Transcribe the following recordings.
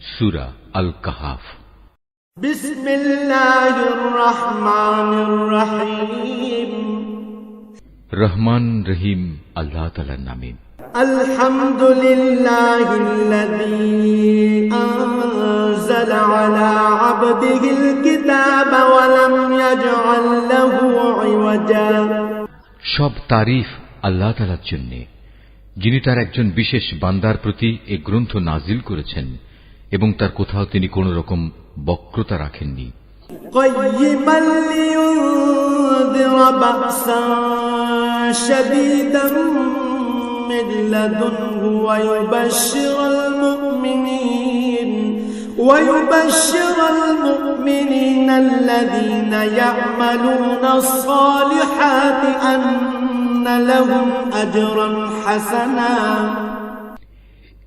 সূরা আল কাহাফ। বিসমিল্লাহির রহমানির রহিম। রহমান রহিম আল্লাহ তাআলার নামে। আলহামদুলিল্লাহিল্লাযী আনজালা আলা আবদিহিল কিতাবা ওয়া লাম ইয়াজআল লাহু ইওয়াজা। সব তারিফ আল্লাহ তাআলার জন্য, যিনি তার একজন বিশেষ বান্দার প্রতি এই গ্রন্থ নাজিল করেছেন এবং তার কোথাও তিনি কোন রকম বক্রতা রাখেননি। قيما لينذر بأسا شديدا من لدنه ويبشر المؤمنين الذين يعملون الصالحات أن لهم أجرا حسنا।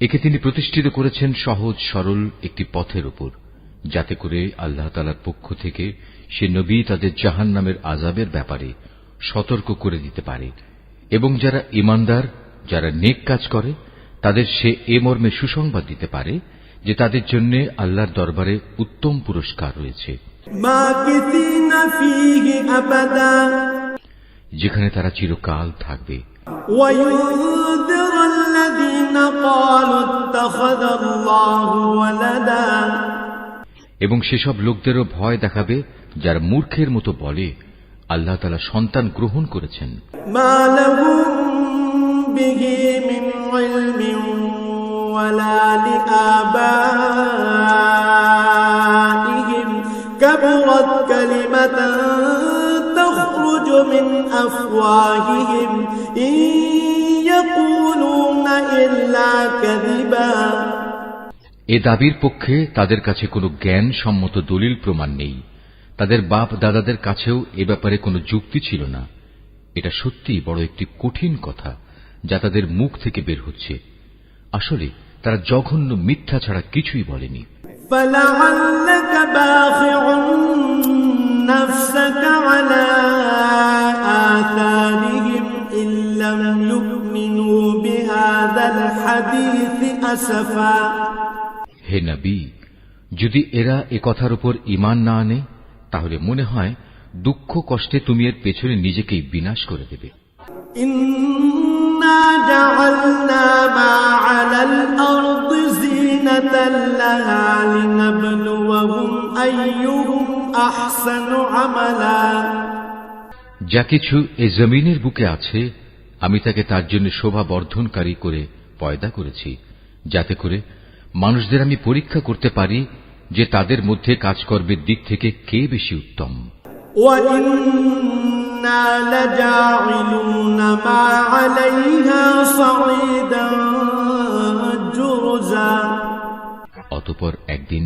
একে তিনি প্রতিষ্ঠিত করেছেন সহজ সরল একটি পথের উপর, যাতে করে আল্লাহ তাআলার পক্ষ থেকে সে নবী তাদের জাহান্নামের আযাবের ব্যাপারে সতর্ক করে দিতে পারে এবং যারা ঈমানদার, যারা নেক কাজ করে, তাদের সে এ মর্মে সুসংবাদ দিতে পারে যে তাদের জন্য আল্লাহর দরবারে উত্তম পুরস্কার রয়েছে, যেখানে তারা চিরকাল থাকবে। এবং সেসব লোকদেরও ভয় দেখাবে যারা মূর্খের মতো বলে আল্লাহ তাআলা সন্তান গ্রহণ করেছেন। كبرت كلمة تخرج من أفواههم إن يقولون إلا كذبا। এ দাবির পক্ষে তাদের কাছে কোনো জ্ঞান সম্মত দলিল প্রমাণ নেই, তাদের বাপ দাদাদের কাছেও এ ব্যাপারে কোনো যুক্তি ছিল না। এটা সত্যিই বড় একটি কঠিন কথা যা তাদের মুখ থেকে বের হচ্ছে। আসলে তারা জঘন্য মিথ্যা ছাড়া কিছুই বলেনি। فلعلك باخع نفسك على آثارهم إن لم يؤمنوا بهذا الحديث أسفا। হে নবী, যদি এরা এ কথার উপর ঈমান না আনে তাহলে মনে হয় দুঃখ কষ্টে তুমি এর পেছনে নিজেকেই বিনাশ করে দেবে। ইন্না জাআলনা মা আলাল আরদি জিনাতাল লাহা লিনাবলুয়াহুম আইয়ুহুম আহসানু আমালা। যা কিছু এই জমিনের বুকে আছে আমি তাকে তার জন্য শোভা বর্ধনকারী করে পয়দা করেছি, যাতে করে মানুষদের আমি পরীক্ষা করতে পারি যে তাদের মধ্যে কাজকর্মের দিক থেকে কে বেশি উত্তম। অতঃপর একদিন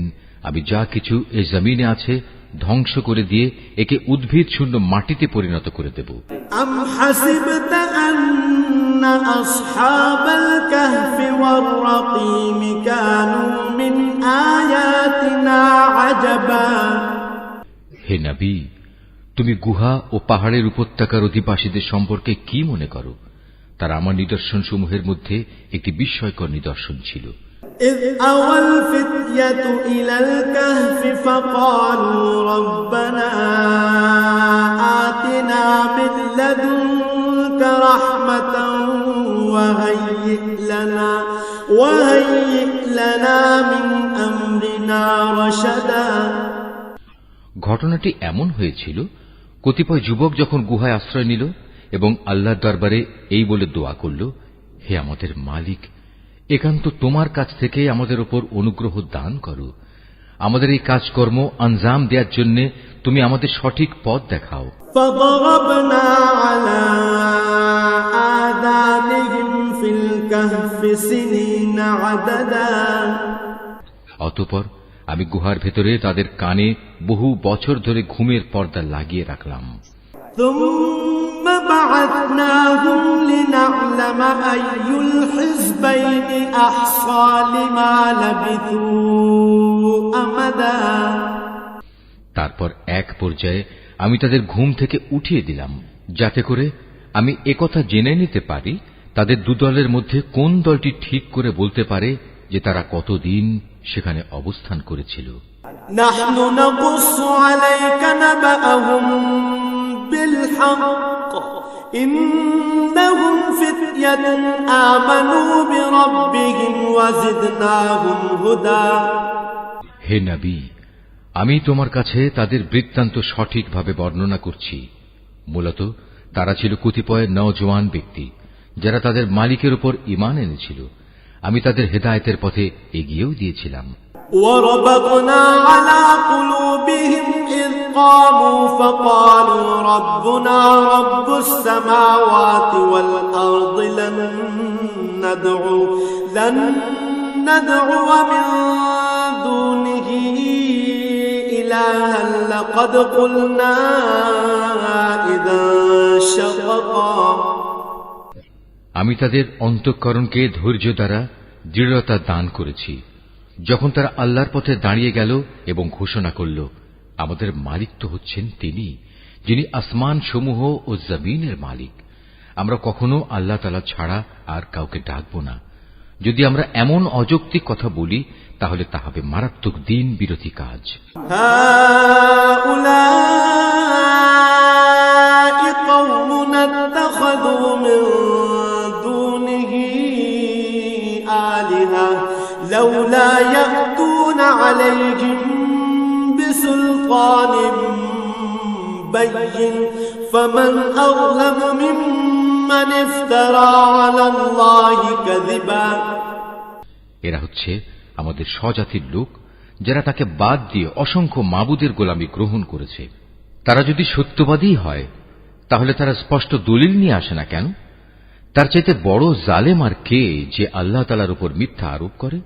আমি যা কিছু এই জমিনে আছে ধ্বংস করে দিয়ে একে উদ্ভিদ শূন্য মাটিতে পরিণত করে দেব। আম হাসিবতা আন্না আসহাবাল কাহফি ওয়ার রাকিম কানু মিন আয়াতিনা আজাবা। হে নবী, তুমি গুহা ও পাহাড়ের উপত্যকার অধিবাসীদের সম্পর্কে কি মনে করো? তারা আমার নিদর্শন সমূহের মধ্যে একটি বিস্ময়কর নিদর্শন ছিল। إذ أوى الفتية إلى الكهف فقالوا ربنا آتنا من لدنك رحمة وهيئ لنا من أمرنا رشدا। ঘটনাটি এমন হয়েছিল, কতিপয় যুবক যখন গুহায় আশ্রয় নিল এবং আল্লাহর দরবারে এই বলে দোয়া করল, হে আমাদের মালিক, একান্ত তোমার কাছ থেকে আমাদের উপর অনুগ্রহ দান করো, আমাদের এই কাজকর্ম আঞ্জাম দেওয়ার জন্য তুমি আমাদের সঠিক পথ দেখাও। فضربنا على آذانهم في الكهف سنين عددا। অতঃপর আমি গুহার ভেতরে তাদের কানে বহু বছর ধরে ঘুমের পর্দা লাগিয়ে রাখলাম। ثم بعثناهم لنعلم أي الحزبين أحصى لما لبثوا أمدا। তারপর এক পর্যায়ে আমি তাদের ঘুম থেকে উঠিয়ে দিলাম, যাতে করে আমি একথা জেনে নিতে পারি তাদের দুদলের মধ্যে কোন দলটি ঠিক করে বলতে পারে যে তারা কতদিন সেখানে অবস্থান করেছিল। نحن نقص عليك نبأهم بالحق إنهم فتية آمنوا بربهم وزدناهم هدى। হে নবী, আমি তোমার কাছে তাদের বৃত্তান্ত সঠিকভাবে বর্ণনা করছি। মূলত তারা ছিল কতিপয় নওজোয়ান ব্যক্তি যারা তাদের মালিকের উপর ঈমান এনেছিল। আমি তাদের হেদায়েতের পথে এগিয়েও দিয়েছিলাম। وربطنا على قلوبهم إذ قاموا فقالوا ربنا رب السماوات والأرض لن ندعو من دونه إلها لقد قلنا إذا شططا। আমি তাদের অন্তঃকরণকে ধৈর্য দ্বারা দৃঢ়তা দান করেছি যখন তারা আল্লাহর পথে দাঁড়িয়ে গেল এবং ঘোষণা করল, আমাদের মালিক তো হচ্ছেন তিনি, যিনি আসমান সমূহ ও জমিনের মালিক। আমরা কখনো আল্লাহ তাআলা ছাড়া আর কাউকে ডাকব না। যদি আমরা এমন অযৌক্তিক কথা বলি তাহলে তা হবে মারাত্মক দিন বিরোধী কাজ। لولا يأتون عليهم بسلطان بين فمن أظلم ممن افترى على الله كذبا। এরা হচ্ছে আমাদের স্বজাতির লোক যারা তাকে বাদ দিয়ে অসংখ্য মাবুদের গোলামি গ্রহণ করেছে। তারা যদি সত্যবাদী হয় তাহলে তারা স্পষ্ট দলিল নিয়ে আসে না কেন? তার চাইতে বড় জালেম আর কে যে আল্লাহ তাআলার উপর মিথ্যা আরোপ করে?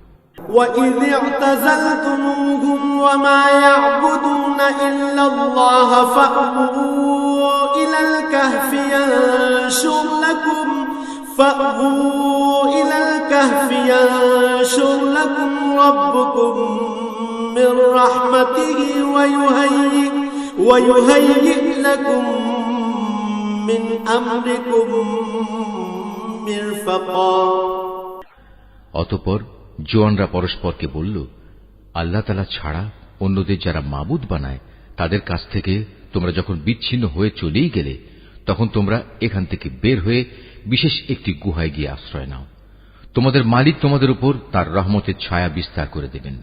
وَإِذِ اعْتَزَلْتُمُوهُمْ وَمَا يَعْبُدُونَ إِلَّا اللَّهَ فَأْوُوا إِلَى الْكَهْفِ يَنشُرْ لَكُمْ رَبُّكُمْ مِنْ رَحْمَتِهِ وَيُهَيِّئْ لَكُمْ مِنْ أَمْرِكُمْ مِرْفَقًا। অতঃপর জোয়ানরা পরস্পরকে বলল, আল্লাহ তাআলা ছাড়া অন্যদের যারা মাবুদ বানায় তাদের কাছ থেকে তোমরা যখন বিচ্ছিন্ন হয়ে চলেই গেলে তখন তোমরা এখান থেকে বের হয়ে বিশেষ একটি গুহায় গিয়ে আশ্রয় নাও। তোমাদের মালিক তোমাদের উপর তার রহমতের ছায়া বিস্তার করে দেবেন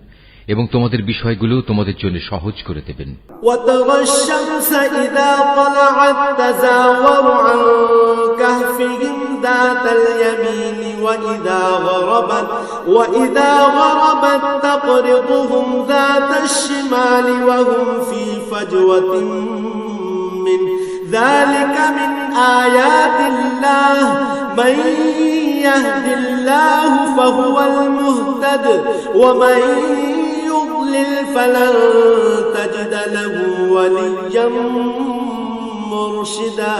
এবং তোমাদের বিষয়গুলো তোমাদের জন্য সহজ করে দেবেন। وَتَرَى الشَّمْسَ إِذَا طَلَعَتْ تَزَاوَرُ عَنْ كَهْفِهِمْ ذَاتَ الْيَمِينِ وَإِذَا غَرَبَتْ تَقْرِضُهُمْ ذَاتَ الشِّمَالِ وَهُمْ فِي فَجْوَةٍ مِّنْهُ ذَلِكَ مِنْ آيَاتِ اللَّهِ مَنْ يَهْدِ اللَّهُ فَهُوَ الْمُهْتَدِ وَمَنْ يُضْلِلْ فَلَنْ تَجِدَ لَهُ وَلِيًّا مُرْشِدًا।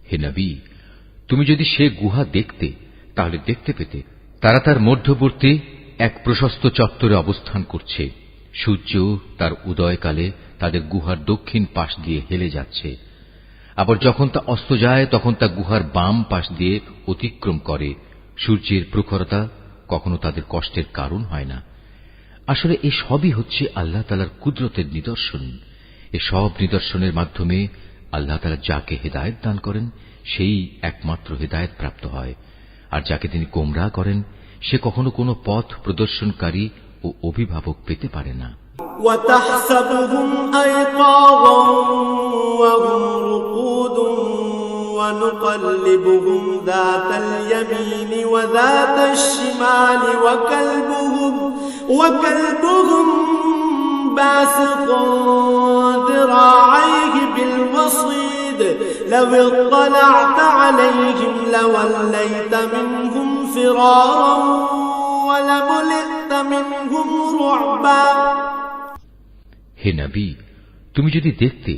হে নবী, তুমি যদি সে গুহা দেখতে তাহলে দেখতে পেতে তারা তার মধ্যবর্তী এক প্রশস্ত চত্বরে অবস্থান করছে। সূর্য তার উদয়কালে তাদের গুহার দক্ষিণ পাশ দিয়ে হেলে যাচ্ছে, আবার যখন তা অস্ত যায় তখন তা গুহার বাম পাশ দিয়ে অতিক্রম করে। সূর্যের প্রখরতা কখনো তাদের কষ্টের কারণ হয় না। আসলে এ সবই হচ্ছে আল্লাহ তাআলার কুদরতের নিদর্শন। এ সব নিদর্শনের মাধ্যমে আল্লাহ তাআলা যাকে হেদায়েত দান করেন সেই একমাত্র হেদায়েত প্রাপ্ত হয়, আর যাকে তিনি গোমরাহ করেন সে কখনো কোনো পথ প্রদর্শনকারী ও অভিভাবক পেতে পারে না। وَتَحْسَبُهُمْ أَيْقَاظًا وَهُمْ رُقُودٌ وَنُقَلِّبُهُمْ ذَاتَ الْيَمِينِ وَذَاتَ الشِّمَالِ وَكَلْبُهُمْ بَاسِطٌ ذِرَاعَيْهِ بِالْوَصِيدِ لَوِ اطَّلَعْتَ عَلَيْهِمْ لَوَلَّيْتَ مِنْهُمْ فِرَارًا وَلَمُلِئْتَ مِنْهُمْ رُعْبًا। হে নবী, তুমি যদি দেখতে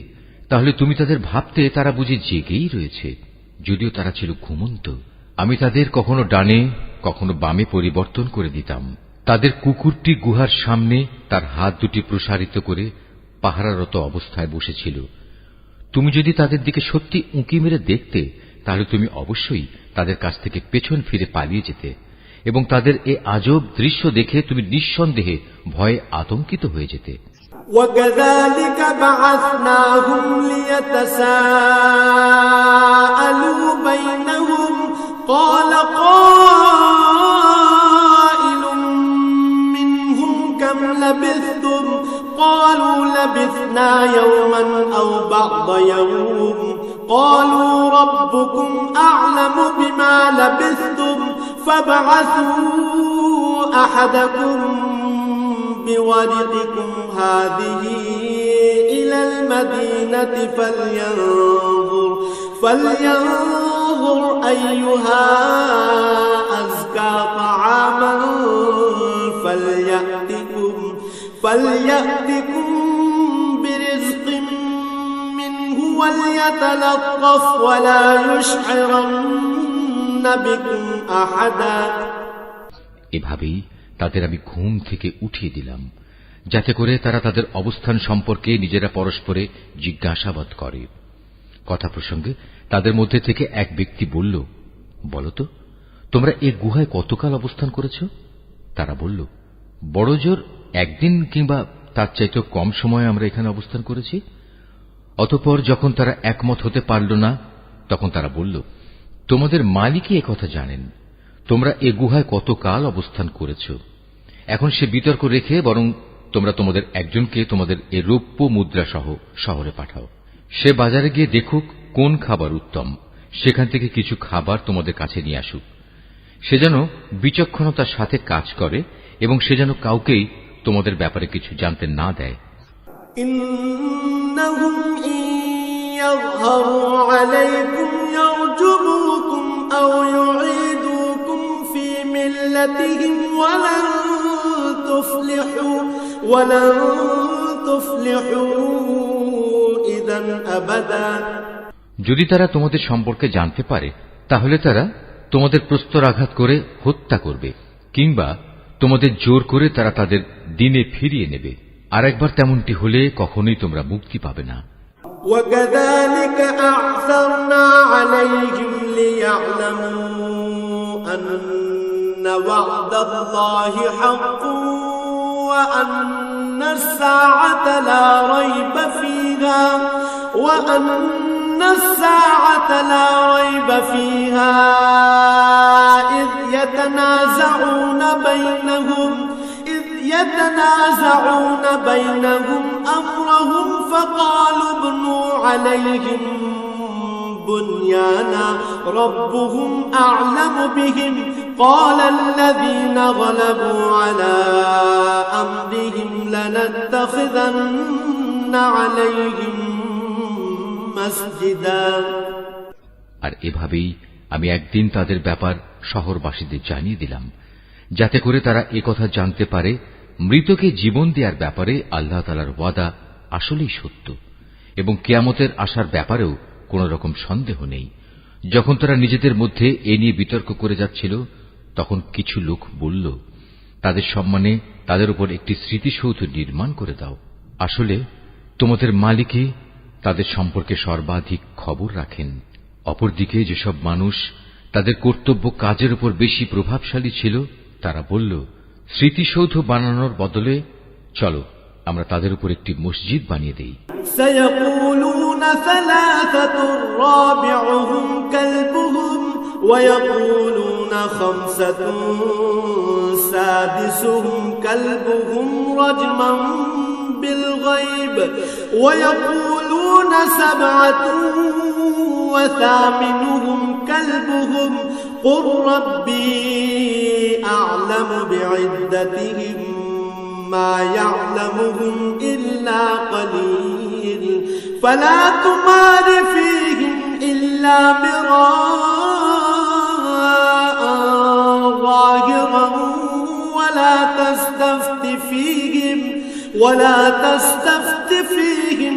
তাহলে তুমি তাদের ভাবতে তারা বুঝি জেগেই রয়েছে, যদিও তারা ছিল ঘুমন্ত। আমি তাদের কখনো ডানে কখনো বামে পরিবর্তন করে দিতাম। তাদের কুকুরটি গুহার সামনে তার হাত দুটি প্রসারিত করে পাহারারত অবস্থায় বসেছিল। তুমি যদি তাদের দিকে সত্যি উঁকি মেরে দেখতে তাহলে তুমি অবশ্যই তাদের কাছ থেকে পেছন ফিরে পালিয়ে যেতে এবং তাদের এ আজব দৃশ্য দেখে তুমি নিঃসন্দেহে ভয়ে আতঙ্কিত হয়ে যেতে। وَكَذَلِكَ بَعَثْنَاهُمْ لِيَتَسَاءَلُوا بَيْنَهُمْ قَالَ قَائِلٌ مِّنْهُمْ كَمْ لَبِثْتُمْ قَالُوا لَبِثْنَا يَوْمًا أَوْ بَعْضَ يَوْمٍ قَالُوا رَبُّكُمْ أَعْلَمُ بِمَا لَبِثْتُمْ فَابْعَثُوا أَحَدَكُمْ بورقكم هذه إلى المدينة فلينظر أيها أزكى طعاما فليأتكم برزق منه وليتلطف ولا يشعرن بكم أحدا। এভাবেই তাদের আমি ঘুম থেকে উঠিয়ে দিলাম, যাতে করে তারা তাদের অবস্থান সম্পর্কে নিজেরা পরস্পরে জিজ্ঞাসাবাদ করে। কথা প্রসঙ্গে তাদের মধ্যে থেকে এক ব্যক্তি বলল, বলতো তোমরা এ গুহায় কতকাল অবস্থান করেছ? তারা বলল, বড় জোর একদিন কিংবা তার চাইতেও কম সময় আমরা এখানে অবস্থান করেছি। অতঃপর যখন তারা একমত হতে পারল না, তখন তারা বলল, তোমাদের মালিকই একথা জানেন, তোমরা এ গুহায় কতকাল অবস্থান করেছ। এখন সে বিতর্ক রেখে বরং তোমরা তোমাদের একজনকে তোমাদের এ রৌপ্য মুদ্রা সহ শহরে পাঠাও। সে বাজারে গিয়ে দেখুক কোন খাবার উত্তম, সেখান থেকে কিছু খাবার তোমাদের কাছে নিয়ে আসুক। সে যেন বিচক্ষণতার সাথে কাজ করে এবং সে যেন কাউকেই তোমাদের ব্যাপারে কিছু জানতে না দেয়। ইন্নাহুম ইয়াযহারু আলাইকুম ইয়ারজুমুকুম আও ইউঈদুকুম ফি মিল্লাতিহিম ওয়ালান তুফলিহু ইযান আবাদা। যদি তারা তোমাদের সম্পর্কে জানতে পারে, তাহলে তারা তোমাদের প্রস্তরাঘাত করে হত্যা করবে, কিংবা তোমাদের জোর করে তারা তাদের দিনে ফিরিয়ে নেবে। আর একবার তেমনটি হলে কখনোই তোমরা মুক্তি পাবে না। وَكَذَلِكَ أَعْثَرْنَا عَلَيْهِمْ لِيَعْلَمُوا أَنَّ وَعْدَ اللَّهِ حَقٌّ وَأَنَّ السَّاعَةَ لَا رَيْبَ فِيهَا إِذْ يَتَنَازَعُونَ بَيْنَهُمْ أَمْرَهُمْ فَقَالُوا ابْنُوا عَلَيْهِمْ بُنْيَانًا رَبُّهُمْ أَعْلَمُ بِهِمْ قَالَ الَّذِينَ غَلَبُوا عَلَى أَمْرِهِمْ لَنَتَّخِذَنَّ عَلَيْهِمْ مسجدا। আর এভাবেই আমি একদিন তাদের ব্যাপার শহরবাসীদের জানিয়ে দিলাম, যাতে করে তারা একথা জানতে পারে মৃতকে জীবন দেওয়ার ব্যাপারে আল্লাহ তাআলার ওয়াদা আসলেই সত্য এবং কিয়ামতের আসার ব্যাপারেও কোন রকম সন্দেহ নেই। যখন তারা নিজেদের মধ্যে এ নিয়ে বিতর্ক করে যাচ্ছিল, তখন কিছু লোক বলল, তাদের সম্মানে তাদের উপর একটি স্মৃতিসৌধ নির্মাণ করে দাও। আসলে তোমাদের মালিকই তাদের সম্পর্কে সর্বাধিক খবর রাখেন। অপরদিকে যেসব মানুষ তাদের কর্তব্য কাজের উপর বেশি প্রভাবশালী ছিল, তারা বলল, স্মৃতিসৌধ বানানোর বদলে চলো আমরা তাদের উপর একটি মসজিদ বানিয়ে দেই। سيقولون ثلاثة رابعهم كلبهم ويقولون خمسة سادسهم كلبهم رجما بالغيب ويقولون سبعة وثامنهم كلبهم قل ربي أعلم بعدتهم ما يعلمهم إلا قليل فلا تمار فيهم إلا مراء ظاهرا ولا تستفت فيهم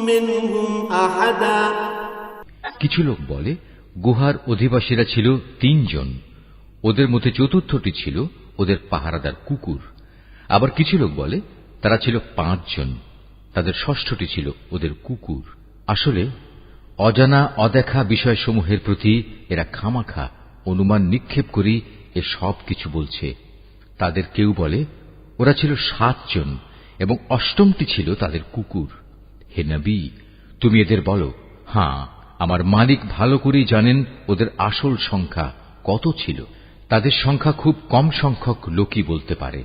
منهم أحدا। কিছু লোক বলে গুহার অধিবাসীরা ছিল 3 জন, ওদের মধ্যে চতুর্থটি ছিল ওদের পাহারাদার কুকুর। আবার কিছু লোক বলে তারা ছিল 5 জন, তাদের ষষ্ঠটি ছিল ওদের কুকুর। আসলে অজানা অদেখা বিষয়সমূহের প্রতি এরা খামাখা অনুমান নিক্ষেপ করে এ সব কিছু বলছে। তাদের কেউ বলে ওরা ছিল 7 জন এবং 8টি ছিল তাদের কুকুর। হে নবী, তুমি এদের বলো, হ্যাঁ, আমার মালিক ভালো করেই জানেন ওদের আসল সংখ্যা কত ছিল। তাদের সংখ্যা খুব কম সংখ্যক লোকই বলতে পারে।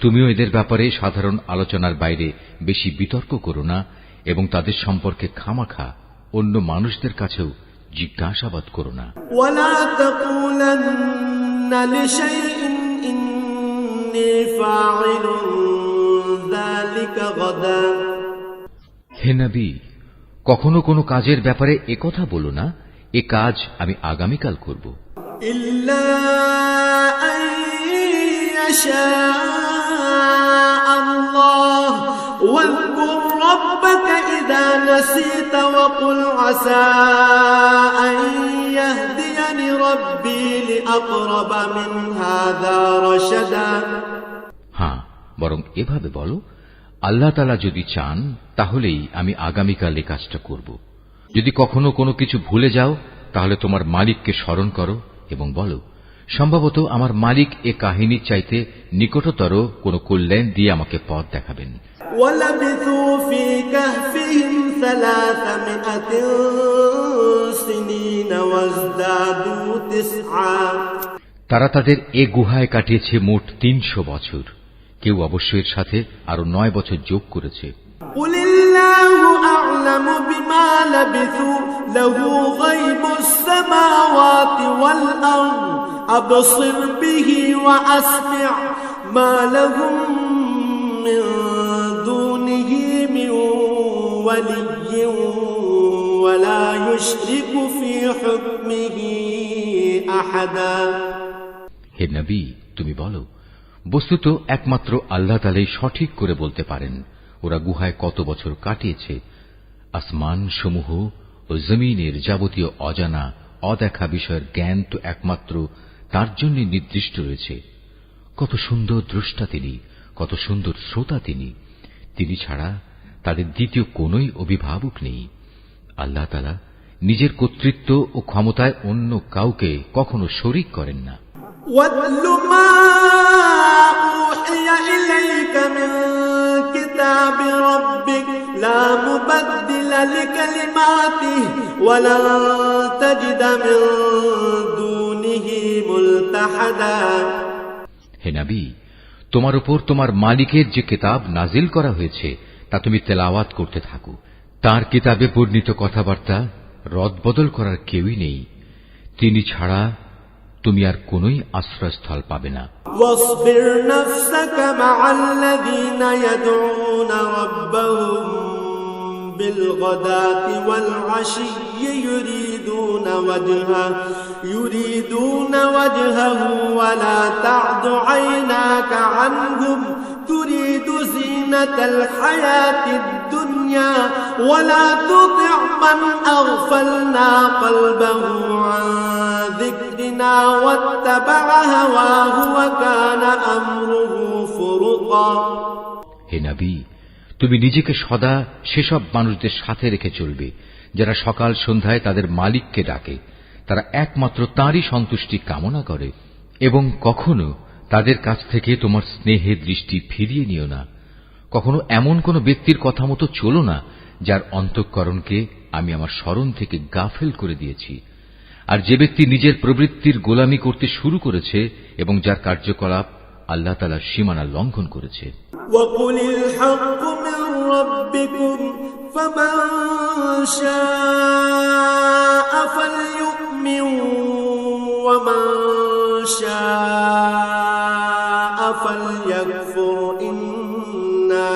তুমিও এদের ব্যাপারে সাধারণ আলোচনার বাইরে বেশি বিতর্ক করো না এবং তাদের সম্পর্কে খামাখা অন্য মানুষদের কাছেও জিজ্ঞাসাবাদ করো না। ওয়ালা তাকুলান্না লিশাইইন ইন্নী ফাইলুন যালিকা গাদা। হে নবী, কখনো কোনো কাজের ব্যাপারে একথা বলো না, এ কাজ আমি আগামীকাল করব। ইল্লা আন ইয়াশা আল্লাহ ওয়াযকুর রাব্বাকা ইযা নাসিতা ওয়া কুল আসা আন ইয়াহদিয়ানি রাব্বি লিআকরাবা মিন হাযা রাশাদা। হ্যাঁ, বরং এভাবে বলো, আল্লাহ তাআলা যদি চান তাহলেই আমি আগামীকাল এই কাজটা করব। যদি কখনো কোনো কিছু ভুলে যাও তাহলে তোমার মালিককে স্মরণ করো এবং বলো, সম্ভবত আমার মালিক এ কাহিনীর চাইতে নিকটতর কোন কল্যাণ দিয়ে আমাকে পথ দেখাবেন। ওয়ালাবিথু ফি কাহফিহিম 300 সিনিন ওয়াজদাদু 9। তারা তাদের এ গুহায় কাটিয়েছে মোট 300 বছর। কেউ অবশ্য এর সাথে আরো 9 বছর যোগ করেছে। কুলিল্লাহু আ'লামু বিমা লাবিথু লাহু গায়বুস সামাওয়াতি ওয়াল আরদ আবসির বিহি ওয়া আসমি' মা লাহুম মিন দুনিহি মিন ওয়ালিয়্যিন ওয়া লা ইউশরিকু ফি হুকমিহি আহাদা। হে নবী, তুমি বলো, বস্তুত একমাত্র আল্লাহ তাআলাই সঠিক করে বলতে পারেন ওরা গুহায় কত বছর কাটিয়েছে। আসমান সমূহ ও জমিনের যাবতীয় অজানা অদেখা বিষয়ের জ্ঞান তো একমাত্র তার জন্য নির্দিষ্ট রয়েছে। কত সুন্দর দ্রষ্টা তিনি, কত সুন্দর শ্রোতা তিনি। তিনি ছাড়া তাদের দ্বিতীয় কোনই অভিভাবক নেই। আল্লাহ তাআলা নিজের কর্তৃত্ব ও ক্ষমতায় অন্য কাউকে কখনো শরীক করেন না। وَاتْلُ مَا أُوحِيَ إِلَيْكَ مِنْ كِتَابِ رَبِّكَ لَا مُبَدِّلَ لِكَلِمَاتِهِ وَلَنْ تَجِدَ مِنْ دُونِهِ مُلْتَحَدًا। হে নবী, তোমার উপর তোমার মালিকের যে কিতাব নাজিল করা হয়েছে তা তুমি তেলাওয়াত করতে থাকো। তার কিতাবে বর্ণিত কথাবার্তা রদবদল করার কেউই নেই। তিনি ছাড়া তুমি আর কোনই আশ্রয়স্থল পাবে না। واصبر نفسك مع الذين يدعون ربهم بالغداة والعشي يريدون وجهه ولا تعد عيناك عنهم تريد زينة الحياة الدنيا ولا تطع من أغفلنا قلبه عن ذكرنا واتبع هواه وكان أمره فرطا। হে নবী, তুমি নিজেকে সদা সেসব মানুষদের সাথে রেখে চলবে যারা সকাল সন্ধ্যায় তাদের মালিককে ডাকে। তারা একমাত্র তাঁরই সন্তুষ্টি কামনা করে এবং কখনো তাদের কাছ থেকে তোমার স্নেহের দৃষ্টি ফিরিয়ে নিও না। কখনো এমন কোন ব্যক্তির কথা মতো চলো না যার অন্তঃকরণকে আমি আমার স্মরণ থেকে গাফেল করে দিয়েছি। আর যে ব্যক্তি নিজের প্রবৃত্তির গোলামি করতে শুরু করেছে এবং যার কার্যকলাপ আল্লাহ তাআলার সীমানা লঙ্ঘন করেছে। وَقُلِ الْحَقُّ مِنْ رَبِّكُمْ فَمَنْ شَاءَ فَلْيُؤْمِنْ وَمَنْ شَاءَ فَلْيَكْفُرْ إِنَّا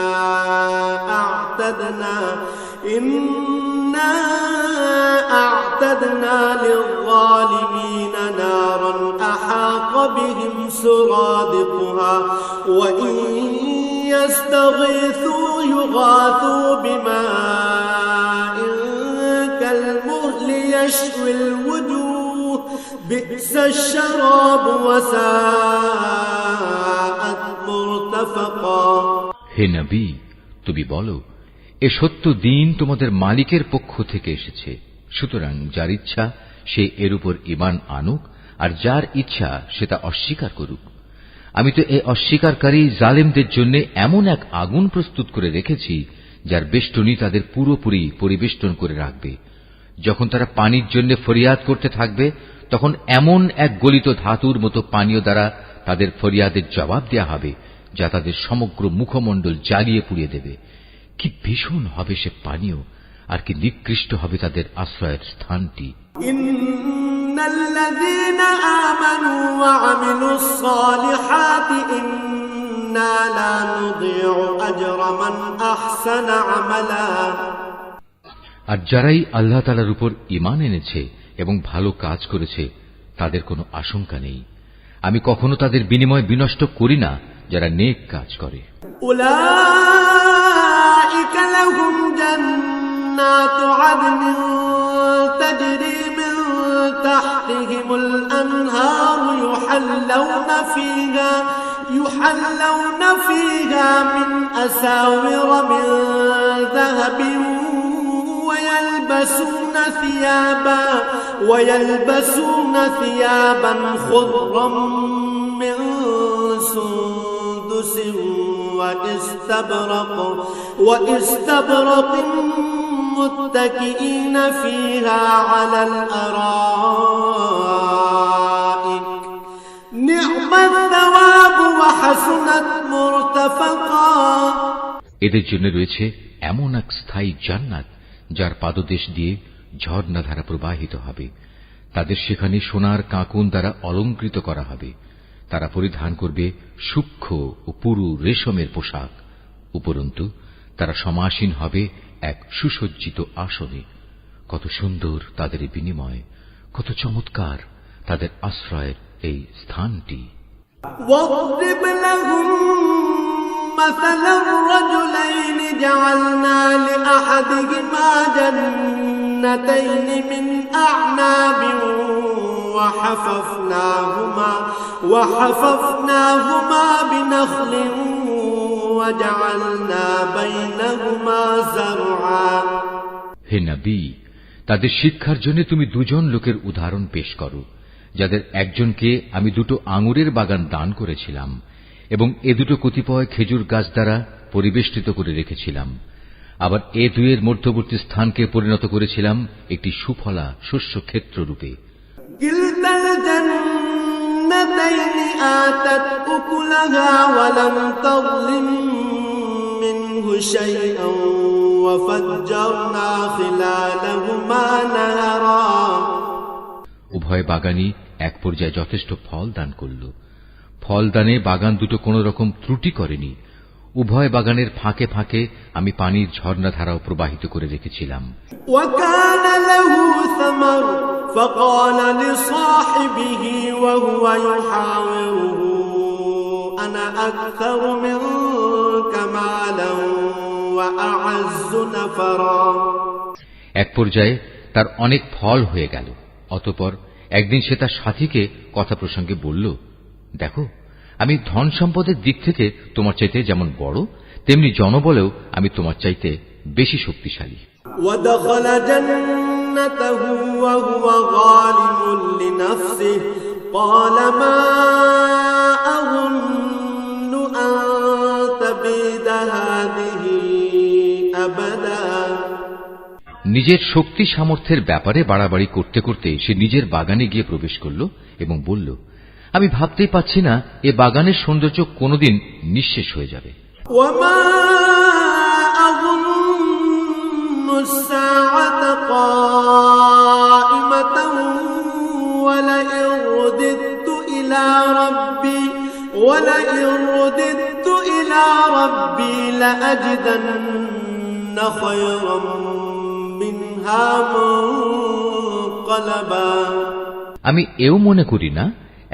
أَعْتَدْنَا لِلظَّالِمِينَ نَارًا أَحَاطَ بِهِمْ سُرَادِقُهَا وَإِنْ يَسْتَغِيثُوا يُغَاثُوا بِمَاءٍ كَالْمُهْلِ يَشْوِي الْوُجُوهَ بِئْسَ الشَّرَابُ وَسَاءَتْ مُرْتَفَقًا। হে নবী, তুমি বলো, এ সত্য দিন তোমাদের মালিকের পক্ষ থেকে এসেছে। সুতরাং যার ইচ্ছা সে এর উপর ঈমান আনুক আর যার ইচ্ছা সে তা অস্বীকার করুক। আমি তো এই অস্বীকারী জালেমদের জন্য এমন এক আগুন প্রস্তুত করে রেখেছি যার বেষ্টনী তাদের পুরোপুরি পরিবেষ্টন করে রাখবে। যখন তারা পানির জন্য ফরিয়াদ করতে থাকবে, তখন এমন এক গলিত ধাতুর মতো পানীয় দ্বারা তাদের ফরিয়াদের জবাব দেয়া হবে, যা তাদের সমগ্র মুখমণ্ডল জ্বালিয়ে পুড়িয়ে দেবে। কি ভীষণ হবে সে পানীয়, আর কি নিকৃষ্ট হবে তাদের আশ্রয়ের স্থানটি। ইন্নাল্লাযীনা আমানু ওয়া আমিলুস সালিহাতি ইন্না লা নুযিউ আজরা মান আহসানা আমালা। আর যারাই আল্লাহ তাআলার উপর ঈমান এনেছে এবং ভালো কাজ করেছে, তাদের কোনো আশঙ্কা নেই। আমি কখনো তাদের বিনিময় বিনষ্ট করি না যারা নেক কাজ করে। উলাইকা লাহুম জান্নাতু আদনিন তাজরি মিন তাহতিহিমুল আনহারু يحلون فيها من أساور من ذهب ويلبسون ثيابا خضرا من سندس واستبرق متكئين فيها على الأرائك نعم الثواب وحسنت مرتفقا। এদের জন্য রয়েছে এমন এক স্থায়ী জান্নাত যার পাদদেশ দিয়ে ঝর্ণাধারা প্রবাহিত হবে। তাদের সেখানে সোনার কাঁকুন দ্বারা অলঙ্কৃত করা হবে। তারা পরিধান করবে সূক্ষ্ম ও পুরু রেশমের পোশাক। উপরন্তু তারা সমাসীন হবে এক সুসজ্জিত আসনে। কত সুন্দর তাদের বিনিময়, কত চমৎকার তাদের আশ্রয়ের এই স্থানটি। مثل الرجلين جعلنا لأحدهما جنتين من أعناب وحففناهما بنخل وجعلنا بينهما زرعا। হে নবী, তাদের শিক্ষার জন্য তুমি দুজন লোকের উদাহরণ পেশ করো, যাদের একজনকে আমি দুটো আঙুরের বাগান দান করেছিলাম এবং এ দুটো কতিপয় খেজুর গাছ দ্বারা পরিবেষ্টিত করে রেখেছিলাম। আবার এ দুয়ের মধ্যবর্তী স্থানকে পরিণত করেছিলাম একটি সুফলা শস্য ক্ষেত্র রূপে। কিলতাল জান্নাতাইনি আতাত উকুলাহা ওয়া লাম তাযলিম মিনহু শাইআন ওয়া ফাজ্জারনা খিলালাহুমা নাহারা। উভয় বাগানই এক পর্যায়ে যথেষ্ট ফল দান করল। ফলদানে বাগান দুটো কোন রকম ত্রুটি করেনি। উভয় বাগানের ফাঁকে ফাঁকে আমি পানির ঝর্ণাধারাও প্রবাহিত করে রেখেছিলাম। এক পর্যায়ে তার অনেক ফল হয়ে গেল। অতঃপর একদিন সে তার সাথীকে কথা প্রসঙ্গে বলল, দেখো, আমি ধন সম্পদের দিক থেকে তোমার চাইতে যেমন বড়, তেমনি জনবলেও আমি তোমার চাইতে বেশি শক্তিশালী। নিজের শক্তি সামর্থ্যের ব্যাপারে বাড়াবাড়ি করতে করতে সে নিজের বাগানে গিয়ে প্রবেশ করল এবং বলল, আমি ভাবতেই পাচ্ছি না এ বাগানের সৌন্দর্য কোনদিন নিঃশেষ হয়ে যাবে। আমি এও মনে করি না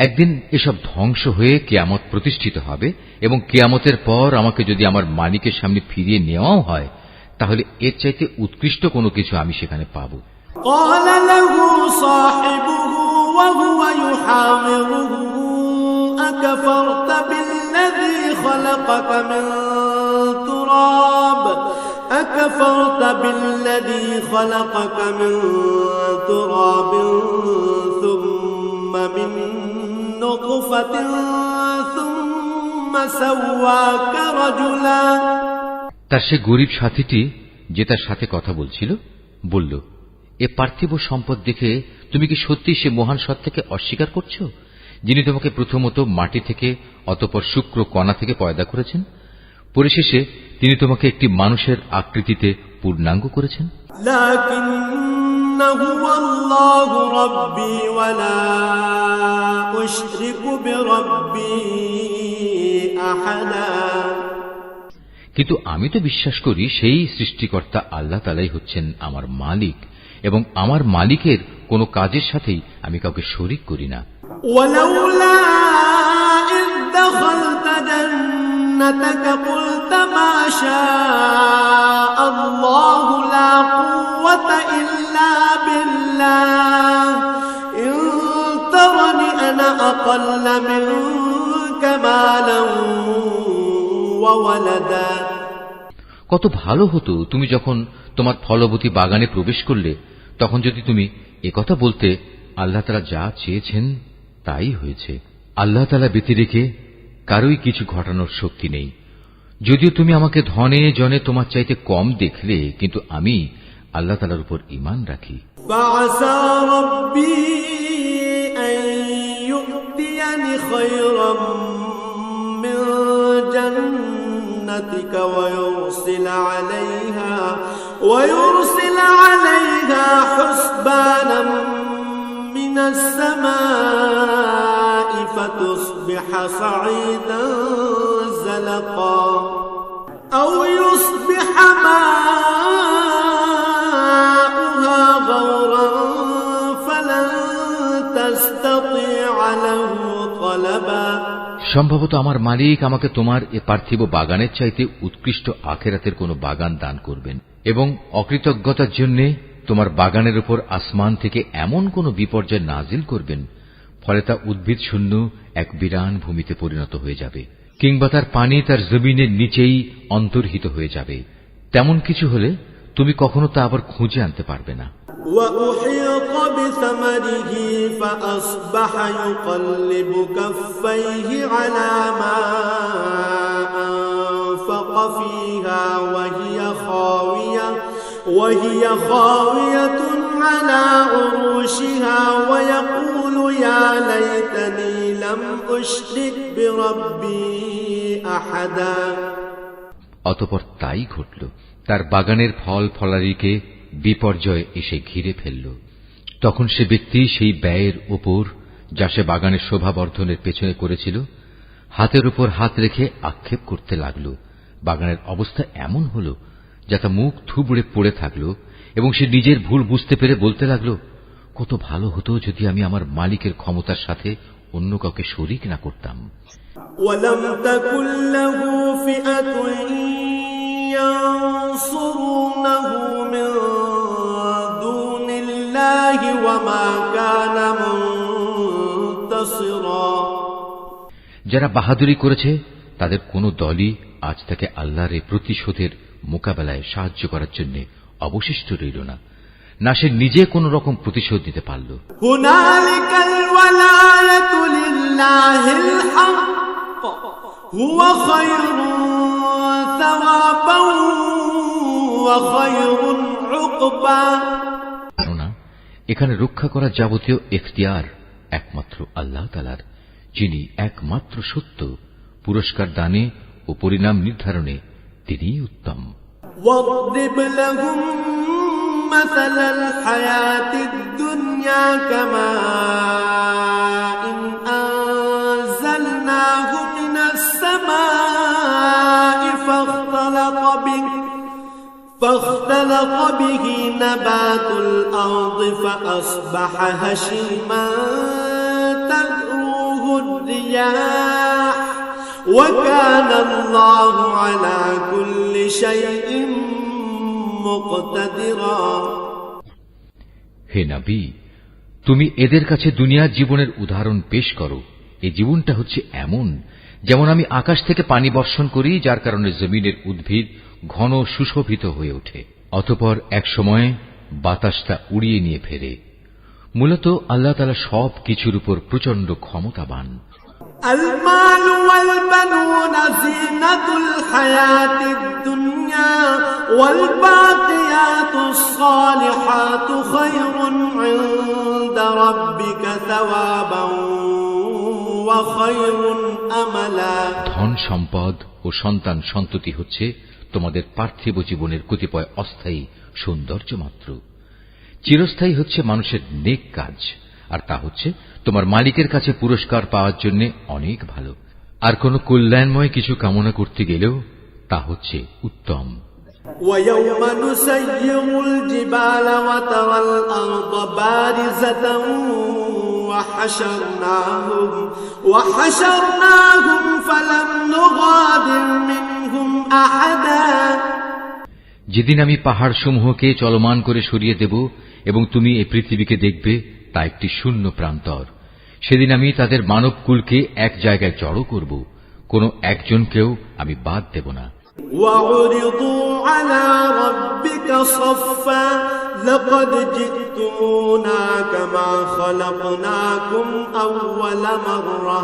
একদিন এসব ধ্বংস হয়ে কিয়ামত প্রতিষ্ঠিত হবে এবং কিয়ামতের পর আমাকে যদি আমার মালিকের সামনে ফিরিয়ে নেওয়াও হয়, তাহলে এর চাইতে উৎকৃষ্ট কোনো কিছু আমি সেখানে পাব। أكفرت بالذي خلقك من تراب ثم من نطفة ثم سواك رجلا। তার সে গরিব সাথীটি যে তার সাথে কথা বলছিল বলল, এ পার্থিব সম্পদ দেখে তুমি কি সত্যি সে মহান সত্তাকে অস্বীকার করছো, যিনি তোমাকে প্রথমত মাটি থেকে অতঃপর শুক্র কণা থেকে পয়দা করেছেন, পরিশেষে তিনি তোমাকে একটি মানুষের আকৃতিতে পূর্ণাঙ্গ করেছেন। লাকিন্নাহু আল্লাহু রাব্বী ওয়া লা উশরিকু বিরাব্বী আহাদা। কিন্তু আমি তো বিশ্বাস করি সেই সৃষ্টিকর্তা আল্লাহ তাআলাই হচ্ছেন আমার মালিক এবং আমার মালিকের কোন কাজের সাথেই আমি কাউকে শরীক করি না। ওয়ালাউলা ইয দাখালতা জান্নাতাকা কুলতা মা শাআল্লাহু লা কুওয়াতা ইল্লা বিল্লাহ ইন তারানি আনা আকাল্লা মিনকা মালান ওয়া ওয়ালাদা। কত ভালো হতো তুমি যখন তোমার ফলবতী বাগানে প্রবেশ করলে তখন যদি তুমি একথা বলতে, আল্লাহ তাআলা যা চেয়েছেন তাই হয়েছে, আল্লাহ তাআলা ব্যতি রেখে কারোই কিছু ঘটানোর শক্তি নেই। যদিও তুমি আমাকে ধনে জনে তোমার চাইতে কম দেখলে, কিন্তু আমি আল্লাহ তাআলার উপর ঈমান রাখি। ফাআসা রাব্বী আন ইউ'তিয়ানি খায়রাম মিন জান্নাতিকা ওয়া يرسل عليها حسبانا من السماء فتصبح صعيدا زلقا أو يصبح ماؤها غورا فلن تستطيع له طلبا। সম্ভবত আমার মালিক আমাকে তোমার এ পার্থিব বাগানের চাইতে উৎকৃষ্ট আখিরাতের কোন বাগান দান করবেন এবং অকৃতজ্ঞতার জন্য তোমার বাগানের উপর আসমান থেকে এমন কোন বিপর্যয় নাজিল করবেন ফলে তা উদ্ভিদ শূন্য এক বিরান ভূমিতে পরিণত হয়ে যাবে, কিংবা তার পানি তার জমিনের নিচেই অন্তর্হিত হয়ে যাবে। তেমন কিছু হলে তুমি কখনো তা আবার খুঁজে আনতে পারবে না। وأحيط بثمره فأصبح يقلب كفيه على ما أنفق فيها وهي خاوية على عروشها ويقول يا ليتني لم أشرك بربي أحدا। অতঃপর তাই ঘটল, তার বাগানের ফল ফলারিকে বিপর্যয় এসে ঘিরে ফেলল। তখন সে ব্যক্তি সেই ব্যয়ের উপর যা সে বাগানের শোভাবর্ধনের পেছনে করেছিল হাতের উপর হাত রেখে আক্ষেপ করতে লাগল। বাগানের অবস্থা এমন হল যা তা মুখ থুবড়ে পড়ে থাকল এবং সে নিজের ভুল বুঝতে পেরে বলতে লাগল, কত ভালো হতো যদি আমি আমার মালিকের ক্ষমতার সাথে অন্য কাউকে শরীক না করতাম। ওয়ালাম তাকুল লাহু ফিআতুন ইয়ানসুরুনাহু মিন দুনিল্লাহি ওয়া মা কানা মুনতাসিরা। যারা বাহাদুরি করেছে তাদের কোন দলই আজ তাকে আল্লাহর প্রতিশোধের মোকাবেলায় সাহায্য করার জন্য অবশিষ্ট রইল না, না সে নিজে কোন রকম প্রতিশোধ দিতে পারল। হুনালিকাল ওয়ালায়াতু লিল্লাহিল হক হুয়া খায়রুন সাওয়াবান ওয়া খায়রুন উকবা। কেননা এখানে রক্ষা করা যাবতীয় ইখতিয়ার একমাত্র আল্লাহ তাআলার, যিনি একমাত্র সত্য, পুরস্কার দানে ও পরিণাম নির্ধারণে তিনিই উত্তম। واضرب لهم مثل الحياة الدنيا كماء أنزلناه من السماء فاختلط به نبات الأرض فأصبح هشيما تذروه الرياح وكان الله على كل شيء مقتدرا। হে নবী, তুমি এদের কাছে দুনিয়ার জীবনের উদাহরণ পেশ করো। এই জীবনটা হচ্ছে এমন যেমন আমি আকাশ থেকে পানি বর্ষণ করি, যার কারণে জমিনের উদ্ভিদ ঘন সুশোভিত হয়ে ওঠে, অতঃপর এক সময় বাতাসটা উড়িয়ে নিয়ে ফেরে। মূলত আল্লাহ তাআলা সব কিছুর উপর প্রচন্ড ক্ষমতাবান। المال والبنون زينة الحياة الدنيا والباقيات الصالحات خير عند ربك ثوابا وخير أملا। ধন সম্পদ ও সন্তান সন্ততি হচ্ছে তোমাদের পার্থিব জীবনের কতিপয় অস্থায়ী সৌন্দর্য মাত্র। চিরস্থায়ী হচ্ছে মানুষের নেক কাজ, আর তা হচ্ছে তোমার মালিকের কাছে পুরস্কার পাওয়ার জন্য অনেক ভালো। আর কোন কল্যাণময় কিছু কামনা করতে গেলেও তা হচ্ছে উত্তম। ويوم نسير الجبال وترى الأرض بارزة وحشرناهم فلم نغادر منهم أحدا। যেদিন আমি পাহাড় সমূহকে চলমান করে সরিয়ে দেব এবং তুমি এই পৃথিবীকে দেখবে তা একটি শূন্য প্রান্তর, সেদিন আমি তাদের মানবকুলকে এক জায়গায় জড়ো করব, কোন একজনকেও আমি বাদ দেব না। وعرضوا على ربك صفا لقد جئتمونا كما خلقناكم أول مرة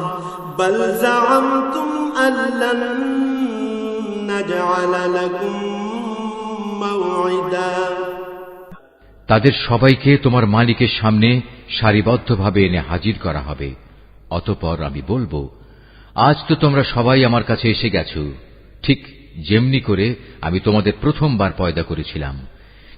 بل زعمتم أن لن نجعل لكم موعدا। তাদের সবাইকে তোমার মালিকের সামনে সারিবদ্ধভাবে এনে হাজির করা হবে। অতঃপর আমি বলবো, আজ তো তোমরা সবাই আমার কাছে এসে গেছো, ঠিক যেমনি করে আমি তোমাদের প্রথমবার পয়দা করেছিলাম,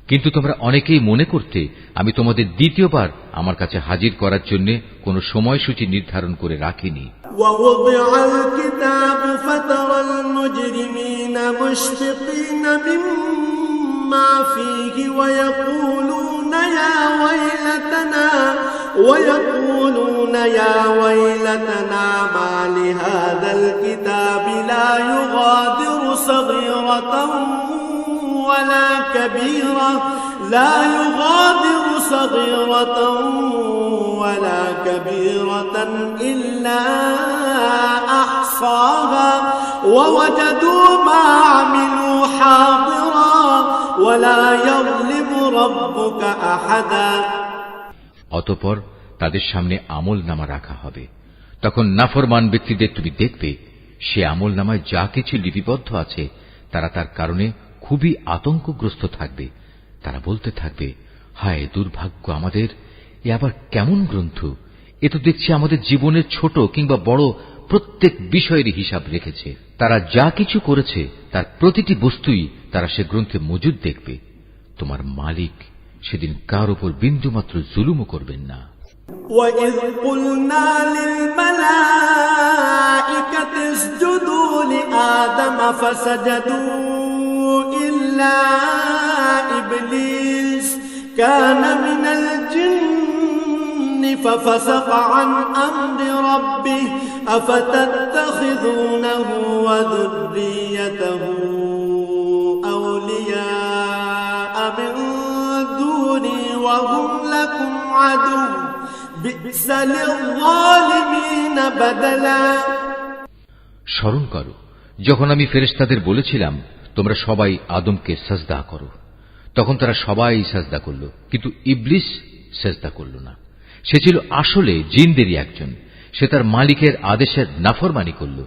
কিন্তু তোমরা অনেকেই মনে করতে আমি তোমাদের দ্বিতীয়বার আমার কাছে হাজির করার জন্য কোন সময়সূচি নির্ধারণ করে রাখিনি। ووضع الكتاب فترى المجرمين مشفقين مما فيه ويقولون يا ويلتنا ما لهذا الكتاب لا يغادر صغيرة ولا كبيرة إلا أحصاها ووجدوا ما عملوا حاضرا ولا يظلم ربك أحدا। অতঃপর তাদের সামনে আমলনামা রাখা হবে। তখন নাফরমান ব্যক্তিদের তুমি দেখবে, সে আমলনামায় যা কিছু লিপিবদ্ধ আছে তারা তার কারণে খুবই আতঙ্কগ্রস্ত থাকবে। তারা বলতে থাকবে, হায় দুর্ভাগ্য আমাদের, এ আবার কেমন গ্রন্থ! এ তো দেখছি আমাদের জীবনের ছোট কিংবা বড় প্রত্যেক বিষয়েরই হিসাব রেখেছে। তারা যা কিছু করেছে তার প্রতিটি বস্তুই তারা সে গ্রন্থে মজুদ দেখবে। তোমার মালিক সেদিন কার উপর বিন্দুমাত্র জুলুমও করবেন না। وَإِذْ قُلْنَا لِلْمَلَائِكَةِ اسْجُدُوا لِآدَمَ فَسَجَدُوا إِلَّا إِبْلِيسَ كَانَ مِنَ الْجِنِّ فَفَسَقَ عَنْ أَمْرِ رَبِّهِ أَفَتَتَّخِذُونَهُ وَذُرِّيَّتَهُ أَوْلِيَاءَ مِن دُونِي وَهُمْ لَكُمْ عَدُوٌّ بِئْسَ لِلظَّالِمِينَ بَدَلًا। স্মরণ করো যখন আমি ফেরেশতাদের বলেছিলাম তোমরা সবাই আদমকে সাজদা করো, তখন তারা সবাই সাজদা করল, কিন্তু ইবলিস সাজদা করল না। সে ছিল আসলে জিনদেরই একজন। সে তার মালিকের আদেশের নাফরমানি করল।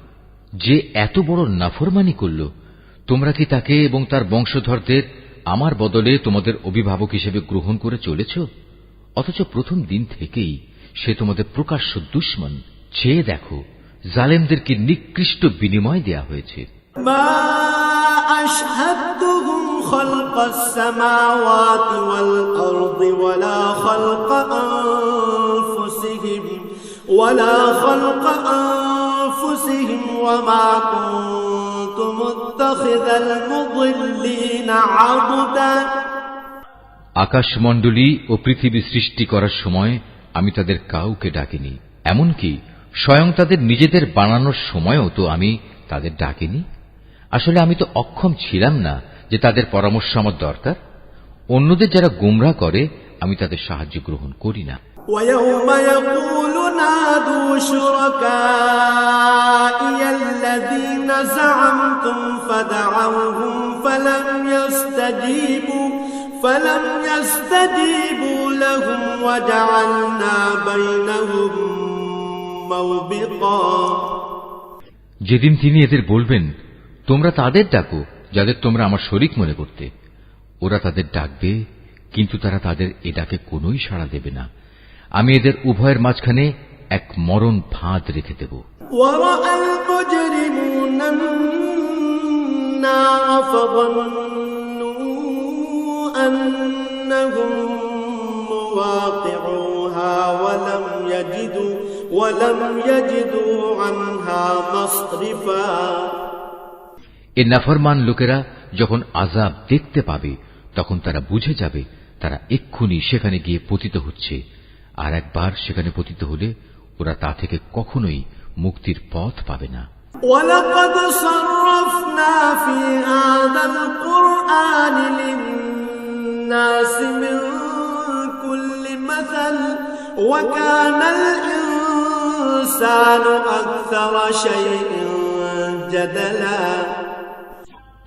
যে এত বড় নাফরমানি করল, তোমরা কি তাকে এবং তার বংশধরদের আমার বদলে তোমাদের অভিভাবক হিসেবে গ্রহণ করে চলেছ? অথচ প্রথম দিন থেকেই সে তোমাদের প্রকাশ্য দুশমন। চেয়ে দেখো জালেমদের কি নিকৃষ্ট বিনিময় দেয়া হয়েছে। মা আশহাদতুহুম খালকাস সামাওয়াতি ওয়াল আরদি ওয়ালা খালকা আনফুসিহিম ওয়া মা কুনতু মুত্তাখিযাল মুদিল্লিনা আবদা। আকাশমণ্ডলী ও পৃথিবী সৃষ্টি করার সময় আমি তাদের কাউকে ডাকিনি, এমনকি স্বয়ং তাদের নিজেদের বানানোর সময়ও তো আমি তাদের ডাকিনি। আসলে আমি তো অক্ষম ছিলাম না যে তাদের পরামর্শ আমার দরকার। অন্যদের যারা গোমরাহ করে আমি তাদের সাহায্য গ্রহণ করি না। وَيَوْمَ يَقُولُ نَادُوا شُرَكَائِيَ الَّذِينَ زَعَمْتُمْ فَدَعَوْهُمْ فَلَمْ يَسْتَجِيبُوا لهم وجعلنا بينهم موبقا যেদিন তিনি এদের বলবেন, তোমরা তাদের ডাকো যাদের তোমরা আমার শরীক মনে করতে, ওরা তাদের ডাকবে, কিন্তু তারা তাদের এ ডাকে কোনোই সাড়া দেবে না। আমি এদের উভয়ের মাঝখানে এক মরণ ফাঁদ রেখে দেব। ورأى المجرمون النار فظنوا أنهم مواقعوها ولم يجدوا عنها مصرفا এ নাফরমান লোকেরা যখন আযাব দেখতে পাবে, তখন তারা বুঝে যাবে তারা এক্ষুনি সেখানে গিয়ে পতিত হচ্ছে, আর একবার সেখানে পতিত হলে ওরা তা থেকে কখনোই মুক্তির পথ পাবে না। وَلَقَدْ صَرَّفْنَا فِي هَذَا الْقُرْآنِ لِلنَّاسِ مِنْ كُلِّ مَثَلٍ وَكَانَ الْإِنْسَانُ أَكْثَرَ شَيْءٍ جَدَلًا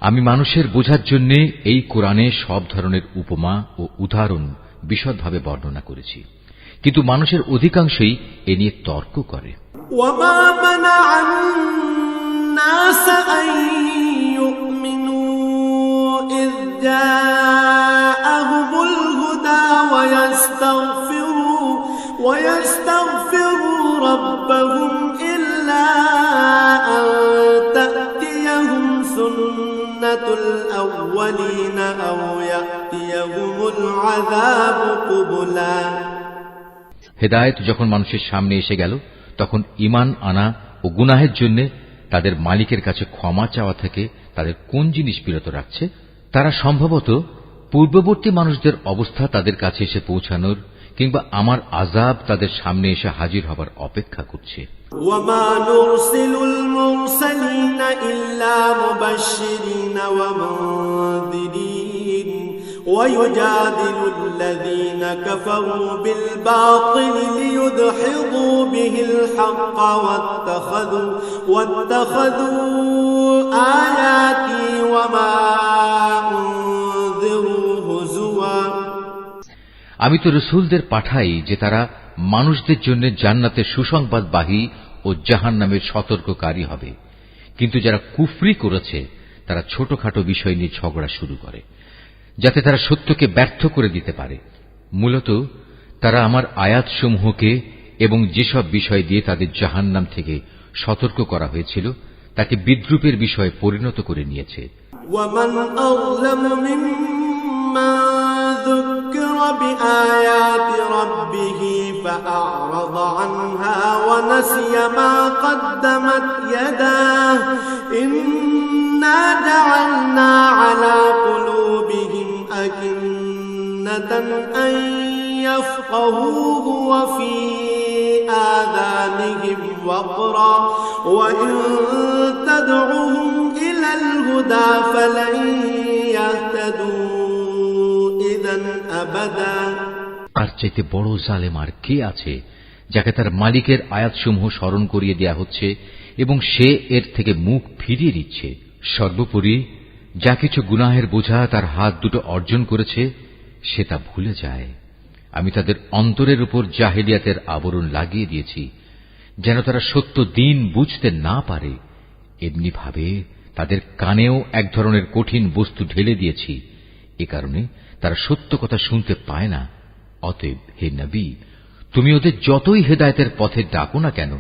আমি মানুষের বোঝার জন্য এই কোরআনে সব ধরনের উপমা ও উদাহরণ বিশদভাবে বর্ণনা করেছি, কিন্তু মানুষের অধিকাংশই এ নিয়ে তর্ক করে। وَمَا مَنَعَ النَّاسَ أَن يُؤْمِنُوا إِذْ جَاءَهُمُ الْهُدَى وَيَسْتَغْفِرُوا رَبَّهُمْ إِلَّا أَن تَأْتِيَهُمْ سُنَّةُ الْأَوَّلِينَ أَوْ يَأْتِيَهُمُ الْعَذَابُ قُبُلًا হেদায়েত যখন মানুষের সামনে এসে গেল, তখন ঈমান আনা ও গুনাহের জন্য তাদের মালিকের কাছে ক্ষমা চাওয়া থেকে তাদের কোন জিনিস বিরত রাখছে? তারা সম্ভবত পূর্ববর্তী মানুষদের অবস্থা তাদের কাছে এসে পৌঁছানোর কিংবা আমার আযাব তাদের সামনে এসে হাজির হবার অপেক্ষা করছে। وَمَا نُرْسِلُ الْمُرْسَلِينَ إِلَّا مُبَشِّرِينَ وَمُنذِرِينَ وَيُجَادِلُ الَّذِينَ كَفَرُوا بِالْبَاطِلِ لِيُدْحِضُوا بِهِ الْحَقَّ وَاتَّخَذُوا آيَاتِي وَمَا أُنذِرُوا هُزُوًا আমি তো রাসূলদের পাঠাই যে তারা মানুষদের জন্য জান্নাতের সুসংবাদবাহী ও জাহান্নামের সতর্ককারী হবে, কিন্তু যারা কুফরি করেছে তারা ছোটখাটো বিষয় নিয়ে ঝগড়া শুরু করে, যাতে তারা সত্যকে ব্যর্থ করে দিতে পারে। মূলত তারা আমার আয়াতসমূহকে এবং যেসব বিষয় দিয়ে তাদের জাহান্নাম থেকে সতর্ক করা হয়েছিল তাকে বিদ্রূপের বিষয়ে পরিণত করে নিয়েছে। وَمَنْ أَظْلَمُ مِمَّنْ ذُكِّرَ بِآيَاتِ رَبِّهِ فَأَعْرَضَ عَنْهَا وَنَسِيَ مَا قَدَّمَتْ يَدَاهُ إِنَّا جَعَلْنَا عَلَى قُلُوبِهِمْ أَكِنَّةً أَن يَفْقَهُوهُ وَفِي آذَانِهِمْ وَقْرًا وَإِن تَدْعُهُمْ إِلَى الْهُدَى فَلَن يَهْتَدُوا إِذًا أَبَدًا আর চাইতে বড় জালেম আর কে আছে, যাকে তার মালিকের আয়াতসমূহ স্মরণ করিয়ে দেয়া হচ্ছে এবং সে এর থেকে মুখ ফিরিয়ে দিচ্ছে। সর্বোপরি যা কিছু গুনাহের বোঝা তার হাত দুটো অর্জন করেছে সে তা ভুলে যায়। আমি তাদের অন্তরের উপর জাহেলিয়াতের আবরণ লাগিয়ে দিয়েছি, যেন তারা সত্য দিন বুঝতে না পারে। এমনি ভাবে তাদের কানেও এক ধরনের কঠিন বস্তু ঢেলে দিয়েছি, এ কারণে তারা সত্য কথা শুনতে পায় না। অতএব হে নবী, তুমি ওদের যতই হেদায়েতের পথে ডাকো না কেন,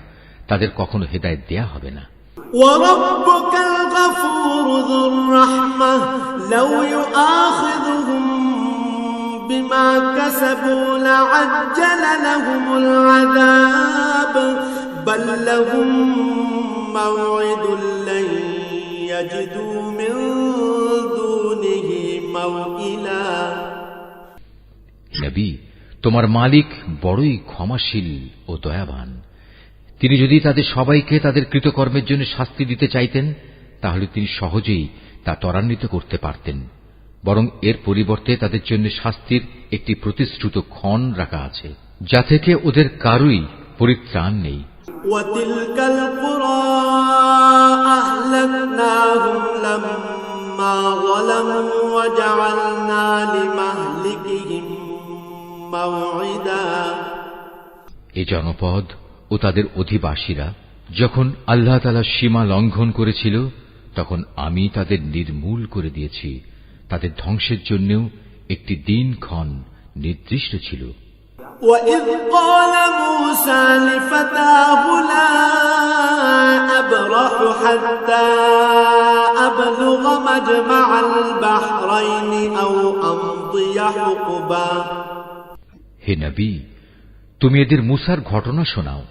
তাদের কখনো হেদায়েত দেয়া হবে না। وَرَبُّكَ الْغَفُورُ ذُو الرَّحْمَةِ لَوْ يُؤَاخِذُهُم بِمَا كَسَبُوا لَعَجَّلَ لَهُمُ الْعَذَابَ بَل لَّهُم مَّوْعِدٌ لَّن يَجِدُوا مِن دُونِهِ مَوْئِلًا নবী, তোমার মালিক বড়ই ক্ষমাশীল ও দয়াবান। তিনি যদি তাদের সবাইকে তাদের কৃতকর্মের জন্য শাস্তি দিতে চাইতেন, তাহলে তিনি সহজেই তা ত্বরান্বিত করতে পারতেন। বরং এর পরিবর্তে তাদের জন্য শাস্তির একটি প্রতিশ্রুত ক্ষণ রাখা আছে, যা থেকে ওদের কারুই পরিত্রাণ নেই। وَتِلْكَ الْقُرَى أَهْلَكْنَاهُمْ لَمَّا ظَلَمُوا وَجَعَلْنَا لِمَهْلِكِهِم موعدا এ জনপদ ও তাদের অধিবাসীরা যখন আল্লাহ তাআলা সীমা লঙ্ঘন করেছিল তখন আমি তাদের নির্মূল করে দিয়েছি। তাদের ধ্বংসের জন্যও একটি দিনক্ষণ নির্দিষ্ট ছিল। وَإِذْ قَالَ مُوسَى لِفَتَاهُ لَا أَبْرَحُ حَتَّى أَبْلُغَ مَجْمَعَ الْبَحْرَيْنِ أَوْ أَمْضِيَ حُقُبًا হে নবী, তুমি এদের মুসার ঘটনা শোনাও।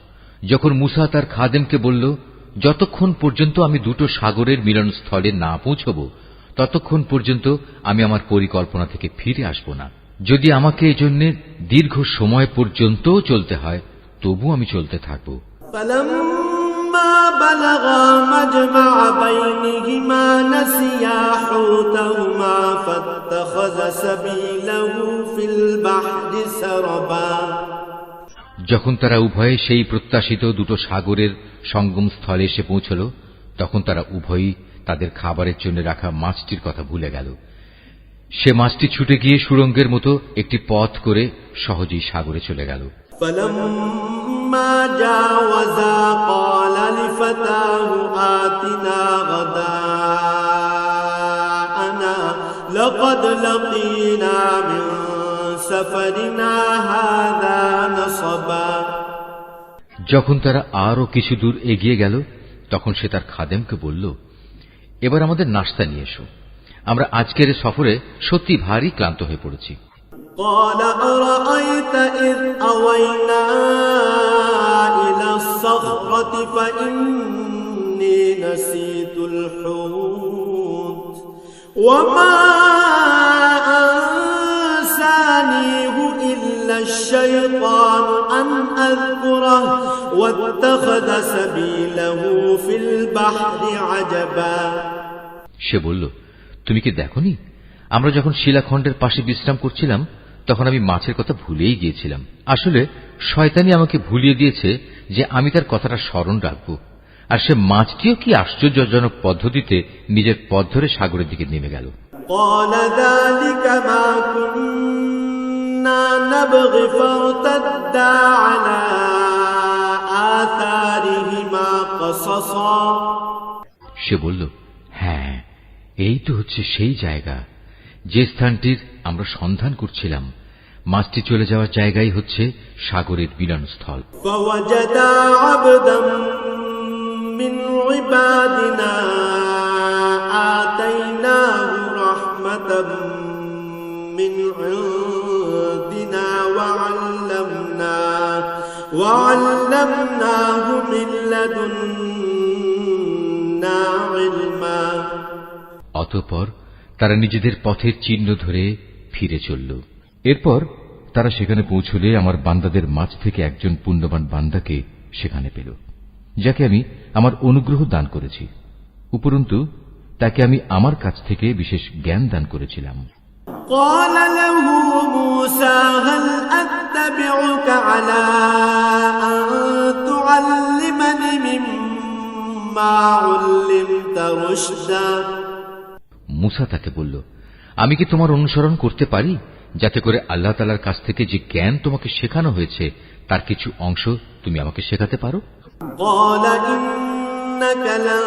যখন মুসা তার খাদেমকে বলল, যতক্ষণ পর্যন্ত আমি দুটো সাগরের মিলনস্থলে না পৌঁছব ততক্ষণ পর্যন্ত আমি আমার পরিকল্পনা থেকে ফিরে আসব না। যদি আমাকে এজন্য দীর্ঘ সময় পর্যন্ত চলতে হয় তবু আমি চলতে থাকব। فَلَمَّا بَلَغَا مَجْمَعَ بَيْنِهِمَا نَسِيَا حُوتَهُمَا فَاتَّخَذَ سَبِيلَهُ فِي الْبَحْرِ سَرَبًا যখন তারা উভয়ে সেই প্রত্যাশিত দুটো সাগরের সঙ্গম স্থলে এসে পৌঁছল তখন তারা উভয়ই তাদের খাবারের জন্য রাখা মাছটির কথা ভুলে গেল। সে মাছটি ছুটে গিয়ে সুড়ঙ্গের মতো একটি পথ করে সহজেই সাগরে চলে গেল। فَلَمَّا جَاوَزَا قَالَ لِفَتَاهُ آتِنَا غَدَاءَنَا لَقَدْ لَقِينَا مِنْ سَفَرِنَا هَذَا نَصَبًا যখন তারা আরো কিছু দূর এগিয়ে গেল তখন সে তার খাদেমকে বলল, এবার আমাদের নাশতা নিয়ে এসো, আমরা আজকের সফরে সত্যি ভারী ক্লান্ত হয়ে পড়েছি। قال أرأيت إذ أوينا إلى الصخرة فإني نسيت الحوت وما أنسانيه إلا الشيطان أن أذكره واتخذ سبيله في البحر عجبا সে বলল, তুমি কি দেখোনি আমরা যখন শিলাখণ্ডের পাশে বিশ্রাম করছিলাম তখন আমি মাছের কথা ভুলেই গিয়েছিলাম। আসলে শয়তানি আমাকে ভুলিয়ে দিয়েছে যে আমি তার কথাটা স্মরণ রাখব। আর সে মাছটিও কি আশ্চর্যজনক পদ্ধতিতে নিজের পথ ধরে সাগরের দিকে নেমে গেল। قال ذلك ما كنا نبغي فارتدا على آثارهما قصصا সে বলল, হ্যাঁ, এই তো হচ্ছে সেই জায়গা যে স্থানটির আমরা সন্ধান করছিলাম। মাছটি চলে যাওয়ার জায়গাই হচ্ছে সাগরের মিলনস্থল। فوجدا عبدا من عبادنا آتيناه رحمة من عندنا وعلمناه من لدنا علما অতঃপর তারা নিজেদের পথের চিহ্ন ধরে ফিরে চলল। এরপর তারা সেখানে পৌঁছলে আমার বান্দাদের মাঝ থেকে একজন পুণ্যবান বান্দাকে সেখানে পেল, যাকে আমি আমার অনুগ্রহ দান করেছি। উপরন্তু তাকে আমি আমার কাছ থেকে বিশেষ জ্ঞান দান করেছিলাম। قال له موسى هل أتبعك على أن تعلمني مما علمت رشدا মুসা তাকে বলল, আমি কি তোমার অনুসরণ করতে পারি যাতে করে আল্লাহ তাআলার কাছ থেকে যে জ্ঞান তোমাকে শেখানো হয়েছে তার কিছু অংশ তুমি আমাকে শেখাতে পারো? قال إنك لن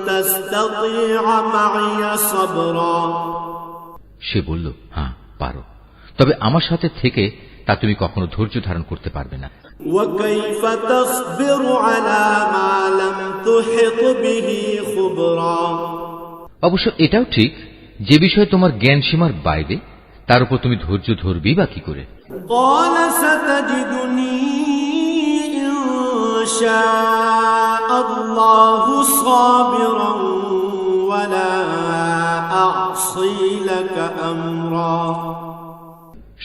تستطيع معي صبرا সে বলল, হ্যাঁ পারো, তবে আমার সাথে থেকে তা তুমি কখনো ধৈর্য ধারণ করতে পারবে না। وكيف تصبر على ما لم تحط به خبرا অবশ্য এটাও ঠিক, যে বিষয়ে তোমার জ্ঞান সীমার বাইরে তার উপর তুমি ধৈর্য ধরবি বা কি করে? قال ستجدني إن شاء الله صابرا ولا أعصي لك أمرا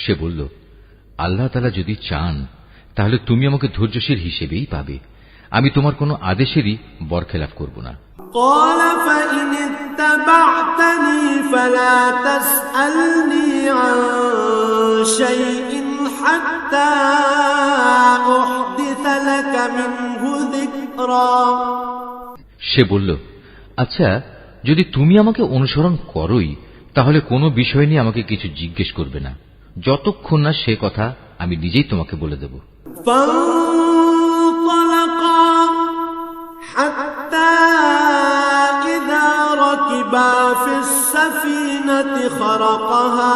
সে বলল, আল্লাহ তাআলা যদি চান তাহলে তুমি আমাকে ধৈর্যশীল হিসেবেই পাবে, আমি তোমার কোনো আদেশেরই বরখেলাফ করব না। قال فإن اتبعتني فلا تسألني عن شيء حتى أحدث لك منه ذكرا সে বলল, আচ্ছা, যদি তুমি আমাকে অনুসরণ করোই তাহলে কোনো বিষয় নিয়ে আমাকে কিছু জিজ্ঞেস করবে না, যতক্ষণ না সে কথা আমি নিজেই তোমাকে বলে দেব। فانطلقا حتى إذا ركبا في السفينة خرقها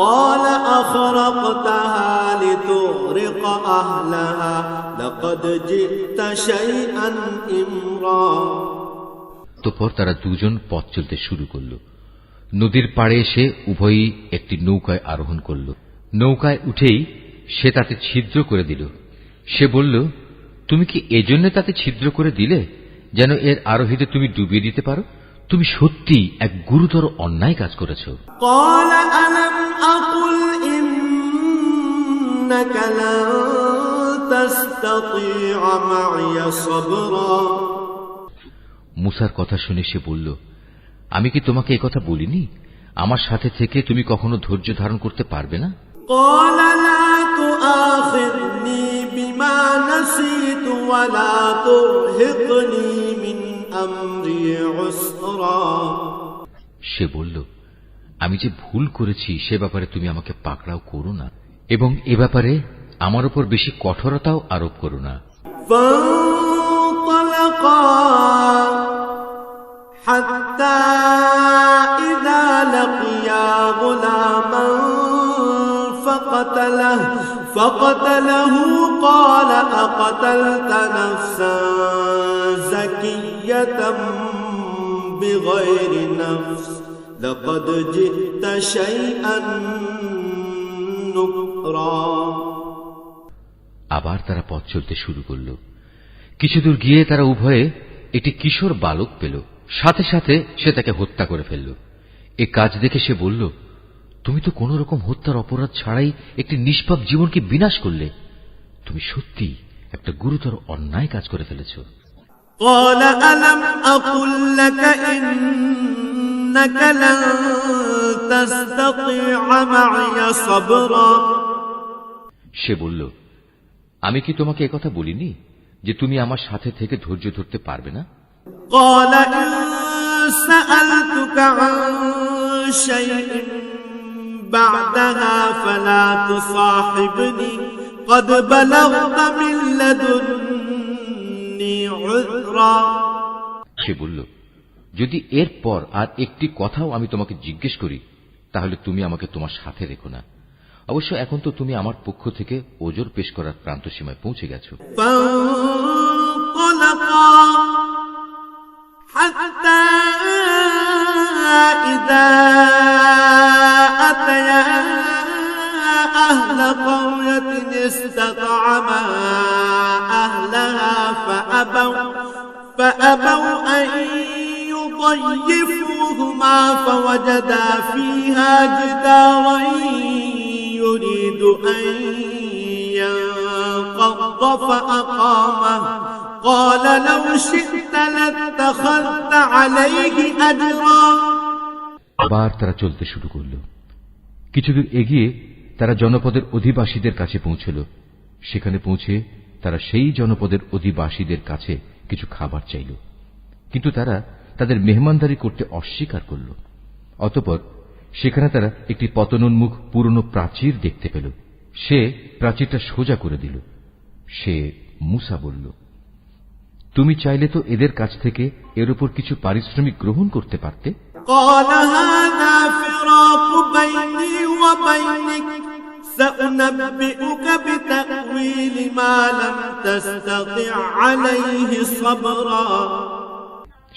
قال أخرقتها لتغرق أهلها لقد جئت شيئا إمرا। তারপর তারা দুজন পথ চলতে শুরু করল। নদীর পাড়ে এসে উভয়ই একটি নৌকায় আরোহণ করল। নৌকায় উঠেই সে তাতে ছিদ্র করে দিল। সে বলল, তুমি কি এজন্য তাতে ছিদ্র করে দিলে যেন এর আরোহীদের তুমি ডুবিয়ে দিতে পারো? তুমি সত্যি এক গুরুতর অন্যায় কাজ করেছ। قال ألم أقل إنك لن تستطيع معي صبرا। মুসার কথা শুনে সে বলল, আমি কি তোমাকে এই কথা বলিনি আমার সাথে থেকে তুমি কখনো ধৈর্য ধারণ করতে পারবে না? قال لا تؤاخذني بما نسيت ولا ترهقني من أمري عسرا। সে বলল, আমি যে ভুল করেছি সে ব্যাপারে তুমি আমাকে পাকড়াও করো না এবং এ ব্যাপারে আমার উপর বেশি কঠোরতাও আরোপ করো না। فانطلقا حتى إذا لقيا غلاما فقتله قال أقتلت نفسا زكية بغير نفس لقد جئت شيئا نكرا। আবার তারা পথ চলতে শুরু করল। কিছুদূর গিয়ে তারা উভয়ে একটি কিশোর বালক পেল। সাথে সাথে সে তাকে হত্যা করে ফেলল। এ কাজ দেখে সে বলল, তুমি তো কোন রকম হত্যার অপরাধ ছাড়াই একটি নিষ্পাপ জীবনকে বিনাশ করলে। তুমি সত্যি একটা গুরুতর অন্যায় কাজ করে ফেলেছ। قال ألم أقل لك إنك لن تستطيع معي صبرا। সে বলল, আমি কি তোমাকে একথা বলিনি যে তুমি আমার সাথে থেকে ধৈর্য ধরতে পারবে না? قال إن سألتك عن شيء بعدها فلا تصاحبني قد بلغت من لدني عذرا। সে বলল, যদি এরপর আর একটি কথাও আমি তোমাকে জিজ্ঞেস করি তাহলে তুমি আমাকে তোমার সাথে রেখো না। অবশ্য এখন তো তুমি আমার পক্ষ থেকে ওজর পেশ করার প্রান্ত সীমায় পৌঁছে গেছো। حتى إذا أتيا أهل قرية استطعما أهلها فأبوا أن يضيفوهما فوجدا فيها جدارا يريد أن ينقض فأقامه قال لو شئت لاتخذت عليه أجرا। আবার তারা চলতে শুরু করল। কিছুদূর এগিয়ে তারা জনপদের অধিবাসীদের কাছে পৌঁছল। সেখানে পৌঁছে তারা সেই জনপদের অধিবাসীদের কাছে কিছু খাবার চাইল, কিন্তু তারা তাদের মেহমানদারি করতে অস্বীকার করল। অতঃপর সেখানে তারা একটি পতনোন্মুখ পুরনো প্রাচীর দেখতে পেল। সে প্রাচীরটা সোজা করে দিল। সে মুসা বলল, তুমি চাইলে তো এদের কাছ থেকে এর উপর কিছু পারিশ্রমিক গ্রহণ করতে পারতে। قال هذا فراق بيني وبينك سأنبئك بتأويل ما لم تستطع عليه صبرا।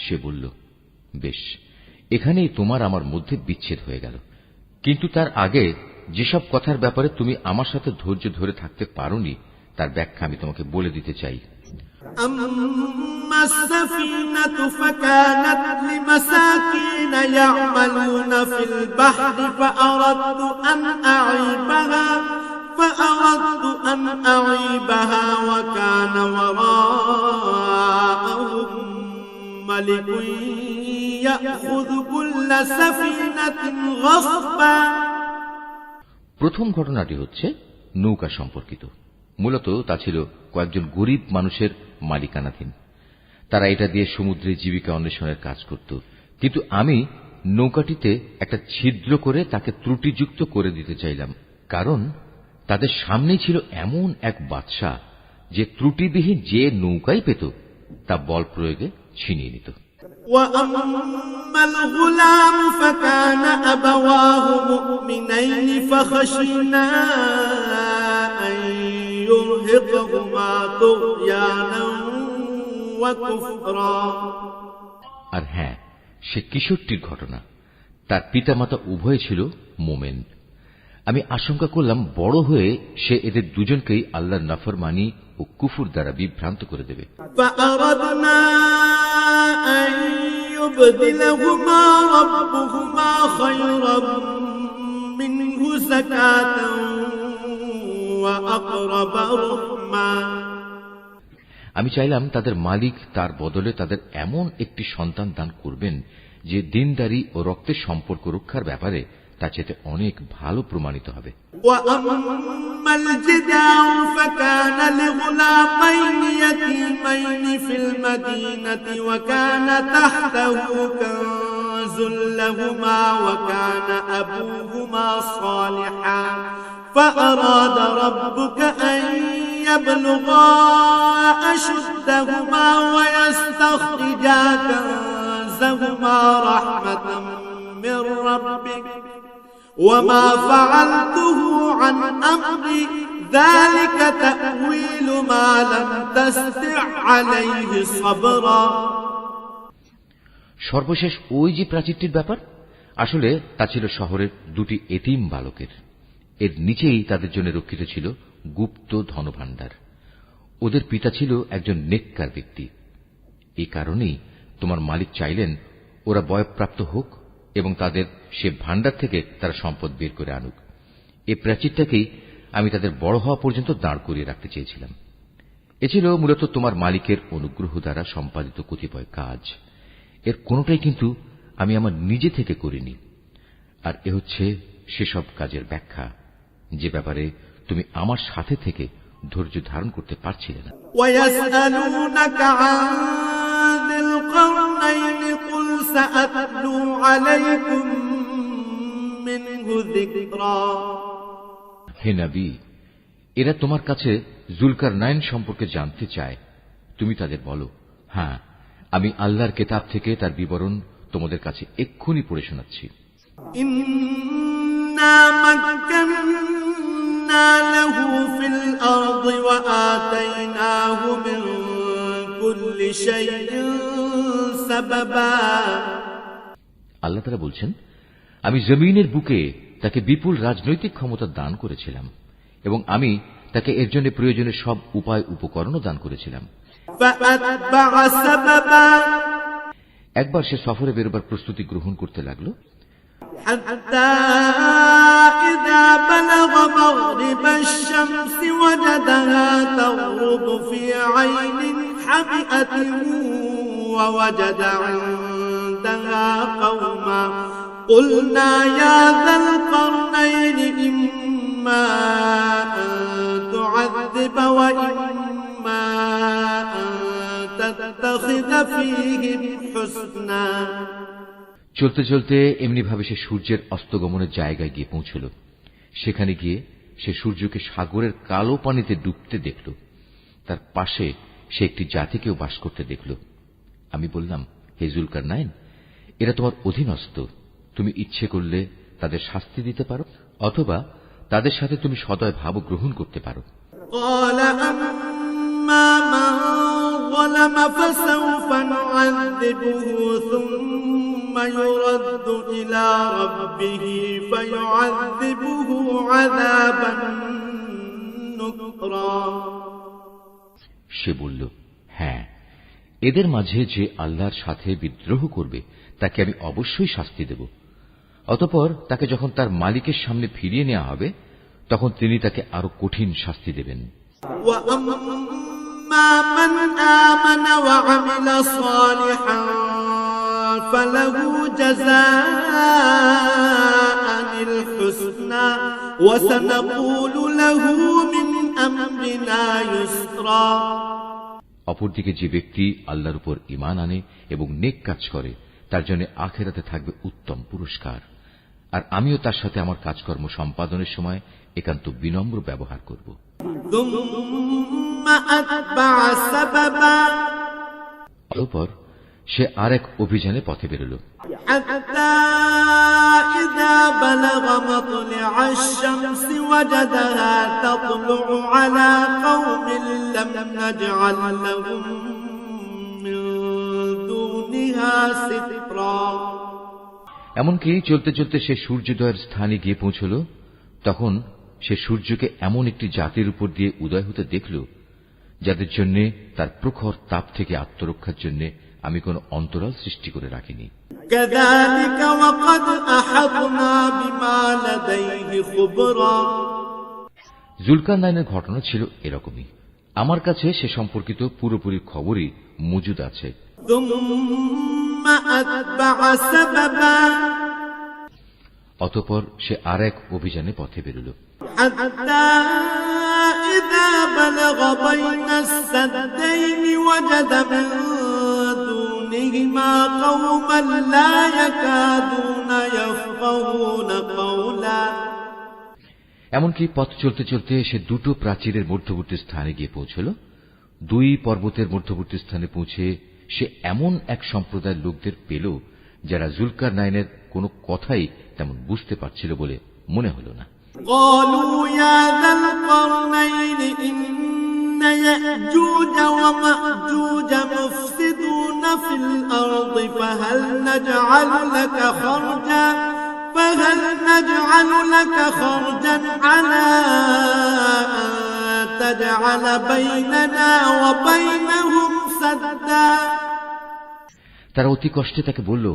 সে বলল, বেশ, এখানেই তোমার আমার মধ্যে বিচ্ছেদ হয়ে গেল, কিন্তু তার আগে যেসব কথার ব্যাপারে তুমি আমার সাথে ধৈর্য ধরে থাকতে পারোনি তার ব্যাখ্যা আমি তোমাকে বলে দিতে চাই। أما السفينة فكانت لمساكين يعملون في البحر فأردت أن أعيبها وكان وراءهم ملك يأخذ كل سفينة غصبا। প্রথম ঘটনাটি হচ্ছে নৌকা সম্পর্কিত। মূলত তা ছিল কয়েকজন গরিব মানুষের মালিকানাধীন। তারা এটা দিয়ে সমুদ্রে জীবিকা অন্বেষণের কাজ করত, কিন্তু আমি নৌকাটিতে একটা ছিদ্র করে তাকে ত্রুটিযুক্ত করে দিতে চাইলাম। কারণ তাদের সামনে ছিল এমন এক বাদশা যে ত্রুটিবিহীন যে নৌকাই পেত তা বল প্রয়োগে ছিনিয়ে নিত। وأما الغلام فكان أبواه مؤمنين فخشينا أن يرهقهما طغيانا وكفرا। আর হ্যাঁ, সে কিশোরটির ঘটনা। তার পিতামাতা উভয় ছিল মোমেন। আমি আশঙ্কা করলাম বড় হয়ে সে এদের দুজনকেই আল্লাহর নাফরমানি ও কুফর দ্বারা বিভ্রান্ত করে দেবে। فأردنا أن يبدلهما ربهما خيرا منه زكاة وأقرب رحما। আমি চাইলাম তাদের মালিক তার বদলে তাদের এমন একটি সন্তান দান করবেন যে দিনদারি ও রক্তের সম্পর্ক রক্ষার ব্যাপারে তা চেয়ে অনেক ভালো প্রমাণিত হবে। وأما الجدار فكان لغلامين يتيمين في المدينة وكان تحته كنز لهما وكان أبوهما صالحا فأراد ربك أن يبلغا أشدهما ويستخرجا كنزهما رحمة من ربك وما فعلته عن أمري ذلك تأويل ما لم تستع عليه صبرا। সর্বশেষ ওই যে প্রাচীরটির ব্যাপার, আসলে তা ছিল শহরের দুটি এতিম বালকের। এর নিচেই তাদের জন্য রক্ষিত ছিল গুপ্ত ধনভাণ্ডার। ওদের পিতা ছিল একজন নেককার ব্যক্তি। এই কারণেই তোমার মালিক চাইলেন ওরা বয়ঃপ্রাপ্ত হোক এবং তাদের সে ভাণ্ডার থেকে তারা সম্পদ বের করে আনুক। এই প্রাচীরটাকেই আমি তাদের বড় হওয়া পর্যন্ত দাঁড় করিয়ে রাখতে চেয়েছিলাম। এ ছিল মূলত তোমার মালিকের অনুগ্রহ দ্বারা সম্পাদিত কতিপয় কাজ। এর কোনটাই কিন্তু আমি আমার নিজে থেকে করিনি। আর এ হচ্ছে সেসব কাজের ব্যাখ্যা যে ব্যাপারে তুমি আমার সাথে থেকে ধৈর্য ধারণ করতে পারছিলে না। ويسألونك عن ذي القرنين قل سأتلو عليكم منه ذكرا। হে নবী, এরা তোমার কাছে জুলকারনাইন সম্পর্কে জানতে চায়। তুমি তাদের বলো, হ্যাঁ, আমি আল্লাহর কিতাব থেকে তার বিবরণ তোমাদের কাছে এক্ষুনি পড়ে শোনাচ্ছি। ইন্না মাক্কান্না লাহু ফিল আরদি ওয়া আতাইনাহু মিন কুল্লি শাইইন সাবাবা। আল্লাহ তাআলা বলছেন, আমি জমিনের বুকে তাকে বিপুল রাজনৈতিক ক্ষমতা দান করেছিলাম এবং আমি তাকে এর জন্য প্রয়োজনীয় সব উপায় উপকরণও দান করেছিলাম। একবার সে সফরে বেরোবার প্রস্তুতি গ্রহণ করতে লাগল। قلنا يا ذا القرنين إما أن تعذب وإما أن تتخذ فيهم حسنا। চলতে চলতে এমনি ভাবে সে সূর্যের অস্তগমনের জায়গায় গিয়ে পৌঁছল। সেখানে গিয়ে সে সূর্যকে সাগরের কালো পানিতে ডুবতে দেখল। তার পাশে সে একটি জাতিকেও বাস করতে দেখল। আমি বললাম, হে জুলকারনাইন, এরা তোমার অধীনস্থ। তুমি ইচ্ছে করলে তাদের শাস্তি দিতে পারো অথবা তাদের সাথে তুমি সদয় ভাব গ্রহণ করতে পারো। সে বলল, হ্যাঁ, এদের মাঝে যে আল্লাহর সাথে বিদ্রোহ করবে তাকে আমি অবশ্যই শাস্তি দেব। অতঃপর তাকে যখন তার মালিকের সামনে ফিরিয়ে নেওয়া হবে তখন তিনি তাকে আরো কঠিন শাস্তি দেবেন। অপরদিকে যে ব্যক্তি আল্লাহর উপর ঈমান আনে এবং নেক কাজ করে তার জন্য আখিরাতে থাকবে উত্তম পুরস্কার। আর আমিও তার সাথে আমার কাজকর্ম সম্পাদনের সময় একান্ত বিনম্র ব্যবহার করব। অতঃপর সে আর এক অভিযানে পথে বেরোল। এমনকি চলতে চলতে সে সূর্যোদয়ের স্থানে গিয়ে পৌঁছল। তখন সে সূর্যকে এমন একটি জাতির উপর দিয়ে উদয় হতে দেখল যাদের জন্য তার প্রখর তাপ থেকে আত্মরক্ষার জন্য আমি কোন অন্তরাল সৃষ্টি করে রাখিনি। জুলকারনাইনের ঘটনা ছিল এরকমই। আমার কাছে সে সম্পর্কিত পুরোপুরি খবরই মজুদ আছে। অতঃপর সে আর এক অভিযানে পথে বেরোল। এমনকি পথ চলতে চলতে সে দুটো প্রাচীরের মধ্যবর্তী স্থানে গিয়ে পৌঁছল। দুই পর্বতের মধ্যবর্তী স্থানে পৌঁছে সে এমন এক সম্প্রদায়ের লোকদের পেল যারা জুলকারনাইনের কোনো কথাই তেমন বুঝতে পারছিল বলে মনে হল না। فهل نجعل لك خرجا على أن تجعل بيننا وبينهم سدا। তারা অতি কষ্টে তাকে বলল,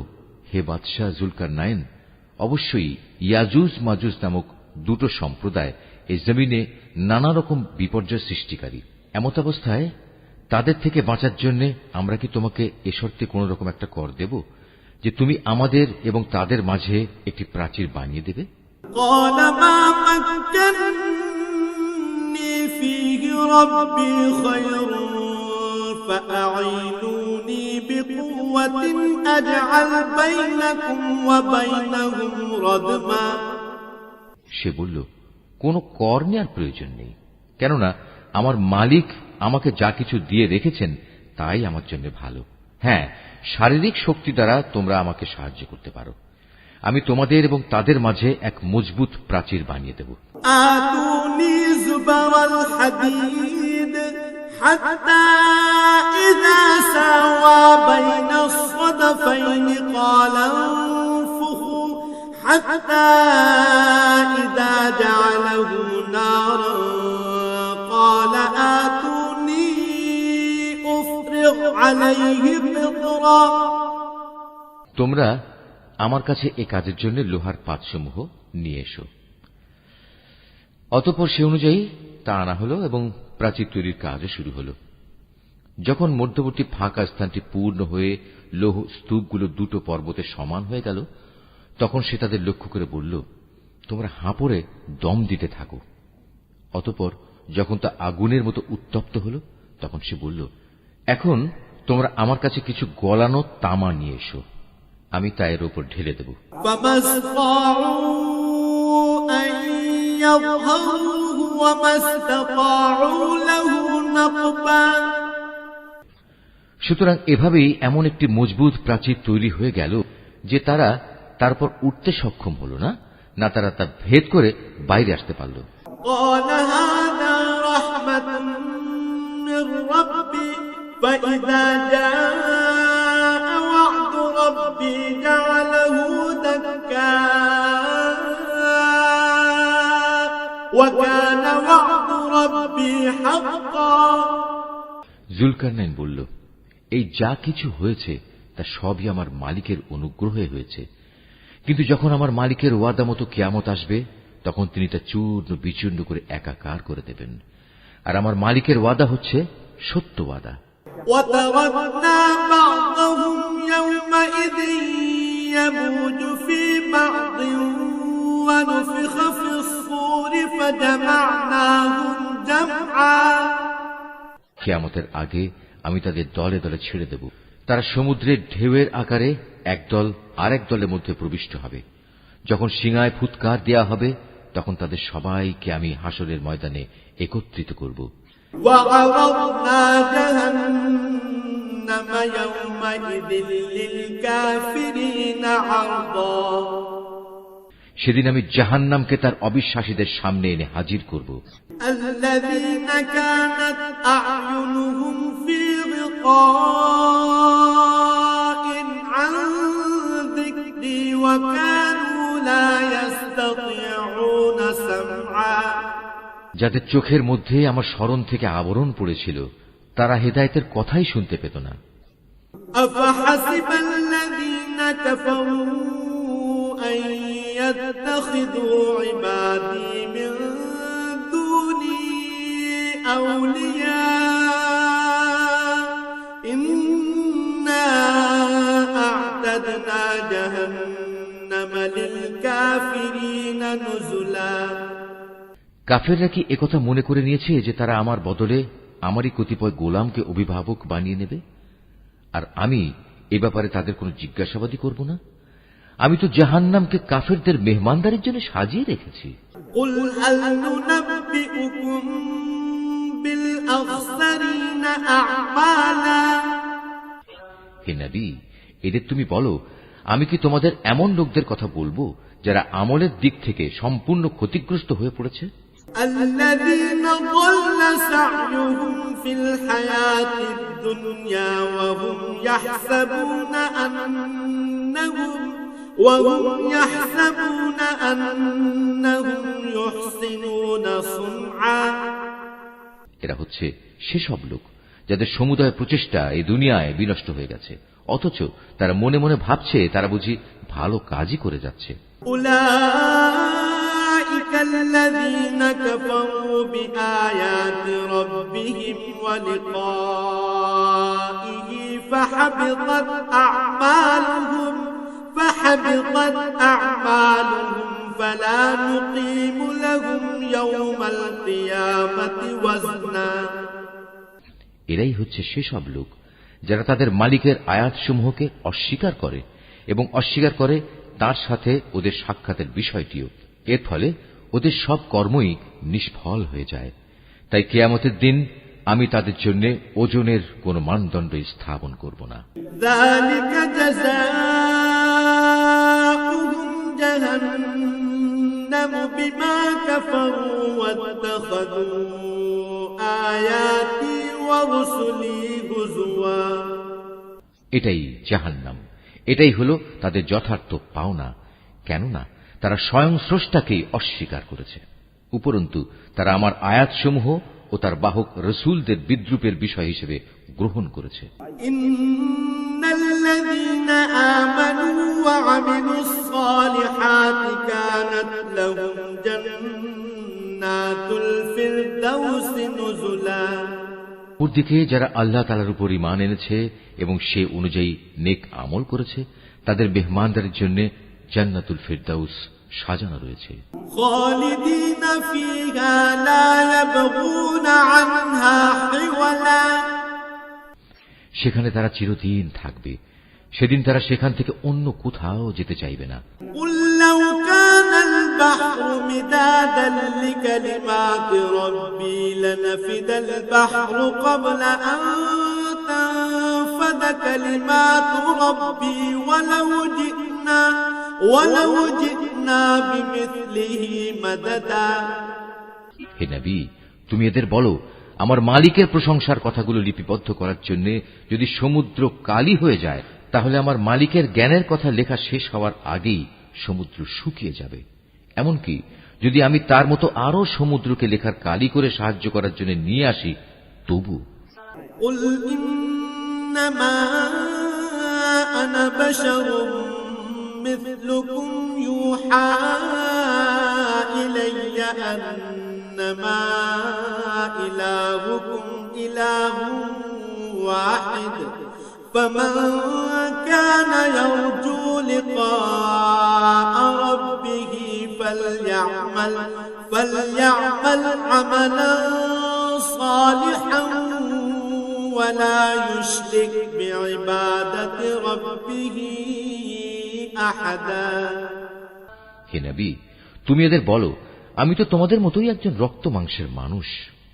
হে বাদশাহ জুলকারনাইন, অবশ্যই ইয়াজুজ মাজুজ নামক দুটো সম্প্রদায় এই জমিনে নানা রকম বিপর্যয় সৃষ্টিকারী। এমত অবস্থায় তাদের থেকে বাঁচার জন্য আমরা কি তোমাকে এ শর্তে কোন রকম একটা কর দেব যে তুমি আমাদের এবং তাদের মাঝে একটি প্রাচীর বানিয়ে দেবে? সে বলল, কোনো কর নেওয়ার প্রয়োজন নেই, কেননা আমার মালিক আমাকে যা কিছু দিয়ে রেখেছেন তাই আমার জন্য ভালো। হ্যাঁ, শারীরিক শক্তি দ্বারা তোমরা আমাকে সাহায্য করতে পারো। আমি তোমাদের এবং তাদের মাঝে এক মজবুত প্রাচীর বানিয়ে দেব। তোমরা আমার কাছে এ কাজের জন্য লোহার পাতসমূহ নিয়ে এসো। অতঃপর সে অনুযায়ী তা আনা হল এবং প্রাচীর তৈরির কাজও শুরু হল। যখন মধ্যবর্তী ফাঁকা স্থানটি পূর্ণ হয়ে লৌহ স্তূপগুলো দুটো পর্বতে সমান হয়ে গেল, তখন সে তাদের লক্ষ্য করে বলল, তোমরা হাঁপড়ে দম দিতে থাকো। অতঃপর যখন তা আগুনের মতো উত্তপ্ত হল, তখন সে বলল, এখন তোমরা আমার কাছে কিছু গলানো তামা নিয়ে এসো, আমি তা এর উপর ঢেলে দেব। সুতরাং এভাবেই এমন একটি মজবুত প্রাচীর তৈরি হয়ে গেল যে তারা তারপর উঠতে সক্ষম হল না, না তারা তা ভেদ করে বাইরে আসতে পারল। فإذا جاء وعد ربي جعله دكا وكان وعد ربي حقا। জুলকারনাইন বলল, এই যা কিছু হয়েছে তা সবই আমার মালিকের অনুগ্রহে হয়েছে, কিন্তু যখন আমার মালিকের ওয়াদা মতো কিয়ামত আসবে তখন তিনি তা চূর্ণ বিচূর্ণ করে একাকার করে দেবেন। আর আমার মালিকের ওয়াদা হচ্ছে সত্য ওয়াদা। وتركنا بعضهم يومئذ يموج في بعض ونفخ في الصور فجمعناهم جمعا। কিয়ামতের আগে আমি তাদের দলে দলে ছেড়ে দেব। তারা সমুদ্রের ঢেউয়ের আকারে একদল আরেক দলের মধ্যে প্রবিষ্ট হবে। যখন সিঙায় ফুৎকার দেয়া হবে তখন তাদের সবাইকে আমি হাসরের ময়দানে একত্রিত করব। وعرضنا جهنم يومئذ للكافرين عرضا সেদিন আমি জাহান্নামকে তার অবিশ্বাসীদের সামনে এনে হাজির করব। الذين كانت أعينهم في غطاء عن ذكري وكانوا لا يستطيعون سمعا যাদের চোখের মধ্যে আমার স্মরণ থেকে আবরণ পড়েছিল, তারা হেদায়েতের কথাই শুনতে পেত না। أفحسب الذين كفروا أن يتخذوا عبادي من دوني أولياء إنا أعتدنا جهنم للكافرين نزلا কাফেররা কি একথা মনে করে নিয়েছে যে তারা আমার বদলে আমারই কতিপয় গোলামকে অভিভাবক বানিয়ে নেবে, আর আমি এ ব্যাপারে তাদের কোনো জিজ্ঞাসাবাদই করব না? আমি তো জাহান্নামকে কাফেরদের মেহমানদারির জন্য সাজিয়ে রেখেছি। قل هل ننبئكم بالأخسرين أعمالا হে নবী, এদের তুমি বলো, আমি কি তোমাদের এমন লোকদের কথা বলবো যারা আমলের দিক থেকে সম্পূর্ণ ক্ষতিগ্রস্ত হয়ে পড়েছে? الذين ضل سعيهم في الحياة الدنيا وهم يحسبون أنهم يحسنون صنعا এরা হচ্ছে সেসব লোক যাদের সমুদয় প্রচেষ্টা এই দুনিয়ায় বিনষ্ট হয়ে গেছে, অথচ তারা মনে মনে ভাবছে তারা বুঝি ভালো কাজই করে যাচ্ছে। أولئك الذين كفروا بآيات ربهم ولقائه فحبطت أعمالهم فلا نقيم لهم يوم القيامة وزنا এরাই হচ্ছে সেসব লোক যারা তাদের মালিকের আয়াতসমূহকে অস্বীকার করে এবং অস্বীকার করে তার সাথে ওদের সাক্ষাতের বিষয়টিও। এর ফলে ওদের সব কর্মই নিষ্ফল হয়ে যায়। তাই কিয়ামতের দিন আমি তাদের জন্য ওজনের কোন মানদণ্ড স্থাপন করব না। ذلك جزاؤهم جهنم بما كفروا واتخذوا آياتي ورسلي هزوا এটাই জাহান্নাম, এটাই হলো তাদের যথার্থ পাওনা, কেননা তারা স্বয়ং স্রষ্টাকেই অস্বীকার করেছে। উপরন্তু তারা আমার আয়াতসমূহ ও তার বাহক রসুলদের বিদ্রূপের বিষয় হিসেবে গ্রহণ করেছে। ইন্নাল্লাযীনা আমানু ওয়া আমিলুস সালিহাতি কানাত লাহুম জান্নাতুল ফিরদাউসি নুজুলা। অপরদিকে যারা আল্লাহ তাআলার উপর ঈমান এনেছে এবং সে অনুযায়ী নেক আমল করেছে, তাদের মেহমানদারির জন্য জান্নাতুল ফিরদাউস সাজানো রয়েছে। খালিদিনা ফিহা লা ইয়াবগুনা আনহা হিওয়ালা। সেখানে তারা চিরদিন থাকবে, সেদিন তারা সেখান থেকে অন্য কোথাও যেতে চাইবে না। কুল লাউ কানাল বাহরু মিদাদান লিকালিমাতি রাব্বি লানাফিদাল বাহরু ক্বাবলা আন তানফাদা কালিমাতু রাব্বি ওয়ালাউ জি'না বিমিসলিহি মাদাদা। হে নবী, তুমি এদের বলো, আমার মালিকের প্রশংসার কথাগুলো লিপিবদ্ধ করার জন্য যদি সমুদ্র কালি হয়ে যায়, তাহলে আমার মালিকের জ্ঞানের কথা লেখা শেষ হওয়ার আগেই সমুদ্র শুকিয়ে যাবে। এমনকি যদি আমি তার মতো আরো সমুদ্রকে লেখার কালি করে সাহায্য করার জন্য নিয়ে আসি, তবু কুল ইন্নামা আনা বাশারুম মিথলুকুম ইউহা ইলাইয়া আন্নামা ইলাহুকুম ইলাহুন ওয়াহিদ فمن كان يرجو لقاء ربه فليعمل عملا صالحا ولا يشرك بعبادة ربه أحدا। হে নবী, তুমি এদের বলো, আমি তো তোমাদের মতোই একজন রক্ত মাংসের মানুষ,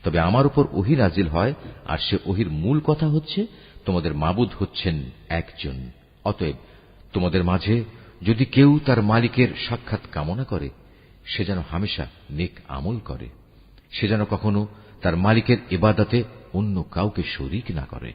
তবে আমার উপর ওহী নাজিল হয়, আর সে ওহীর মূল কথা হচ্ছে তোমাদের মাবুদ হচ্ছেন একজন। অতএব তোমাদের মাঝে যদি কেউ তার মালিকের সাক্ষাৎ কামনা করে, সে যেন হামেশা নেক আমল করে, সে যেন কখনো তার মালিকের ইবাদতে অন্য কাউকে শরীক না করে।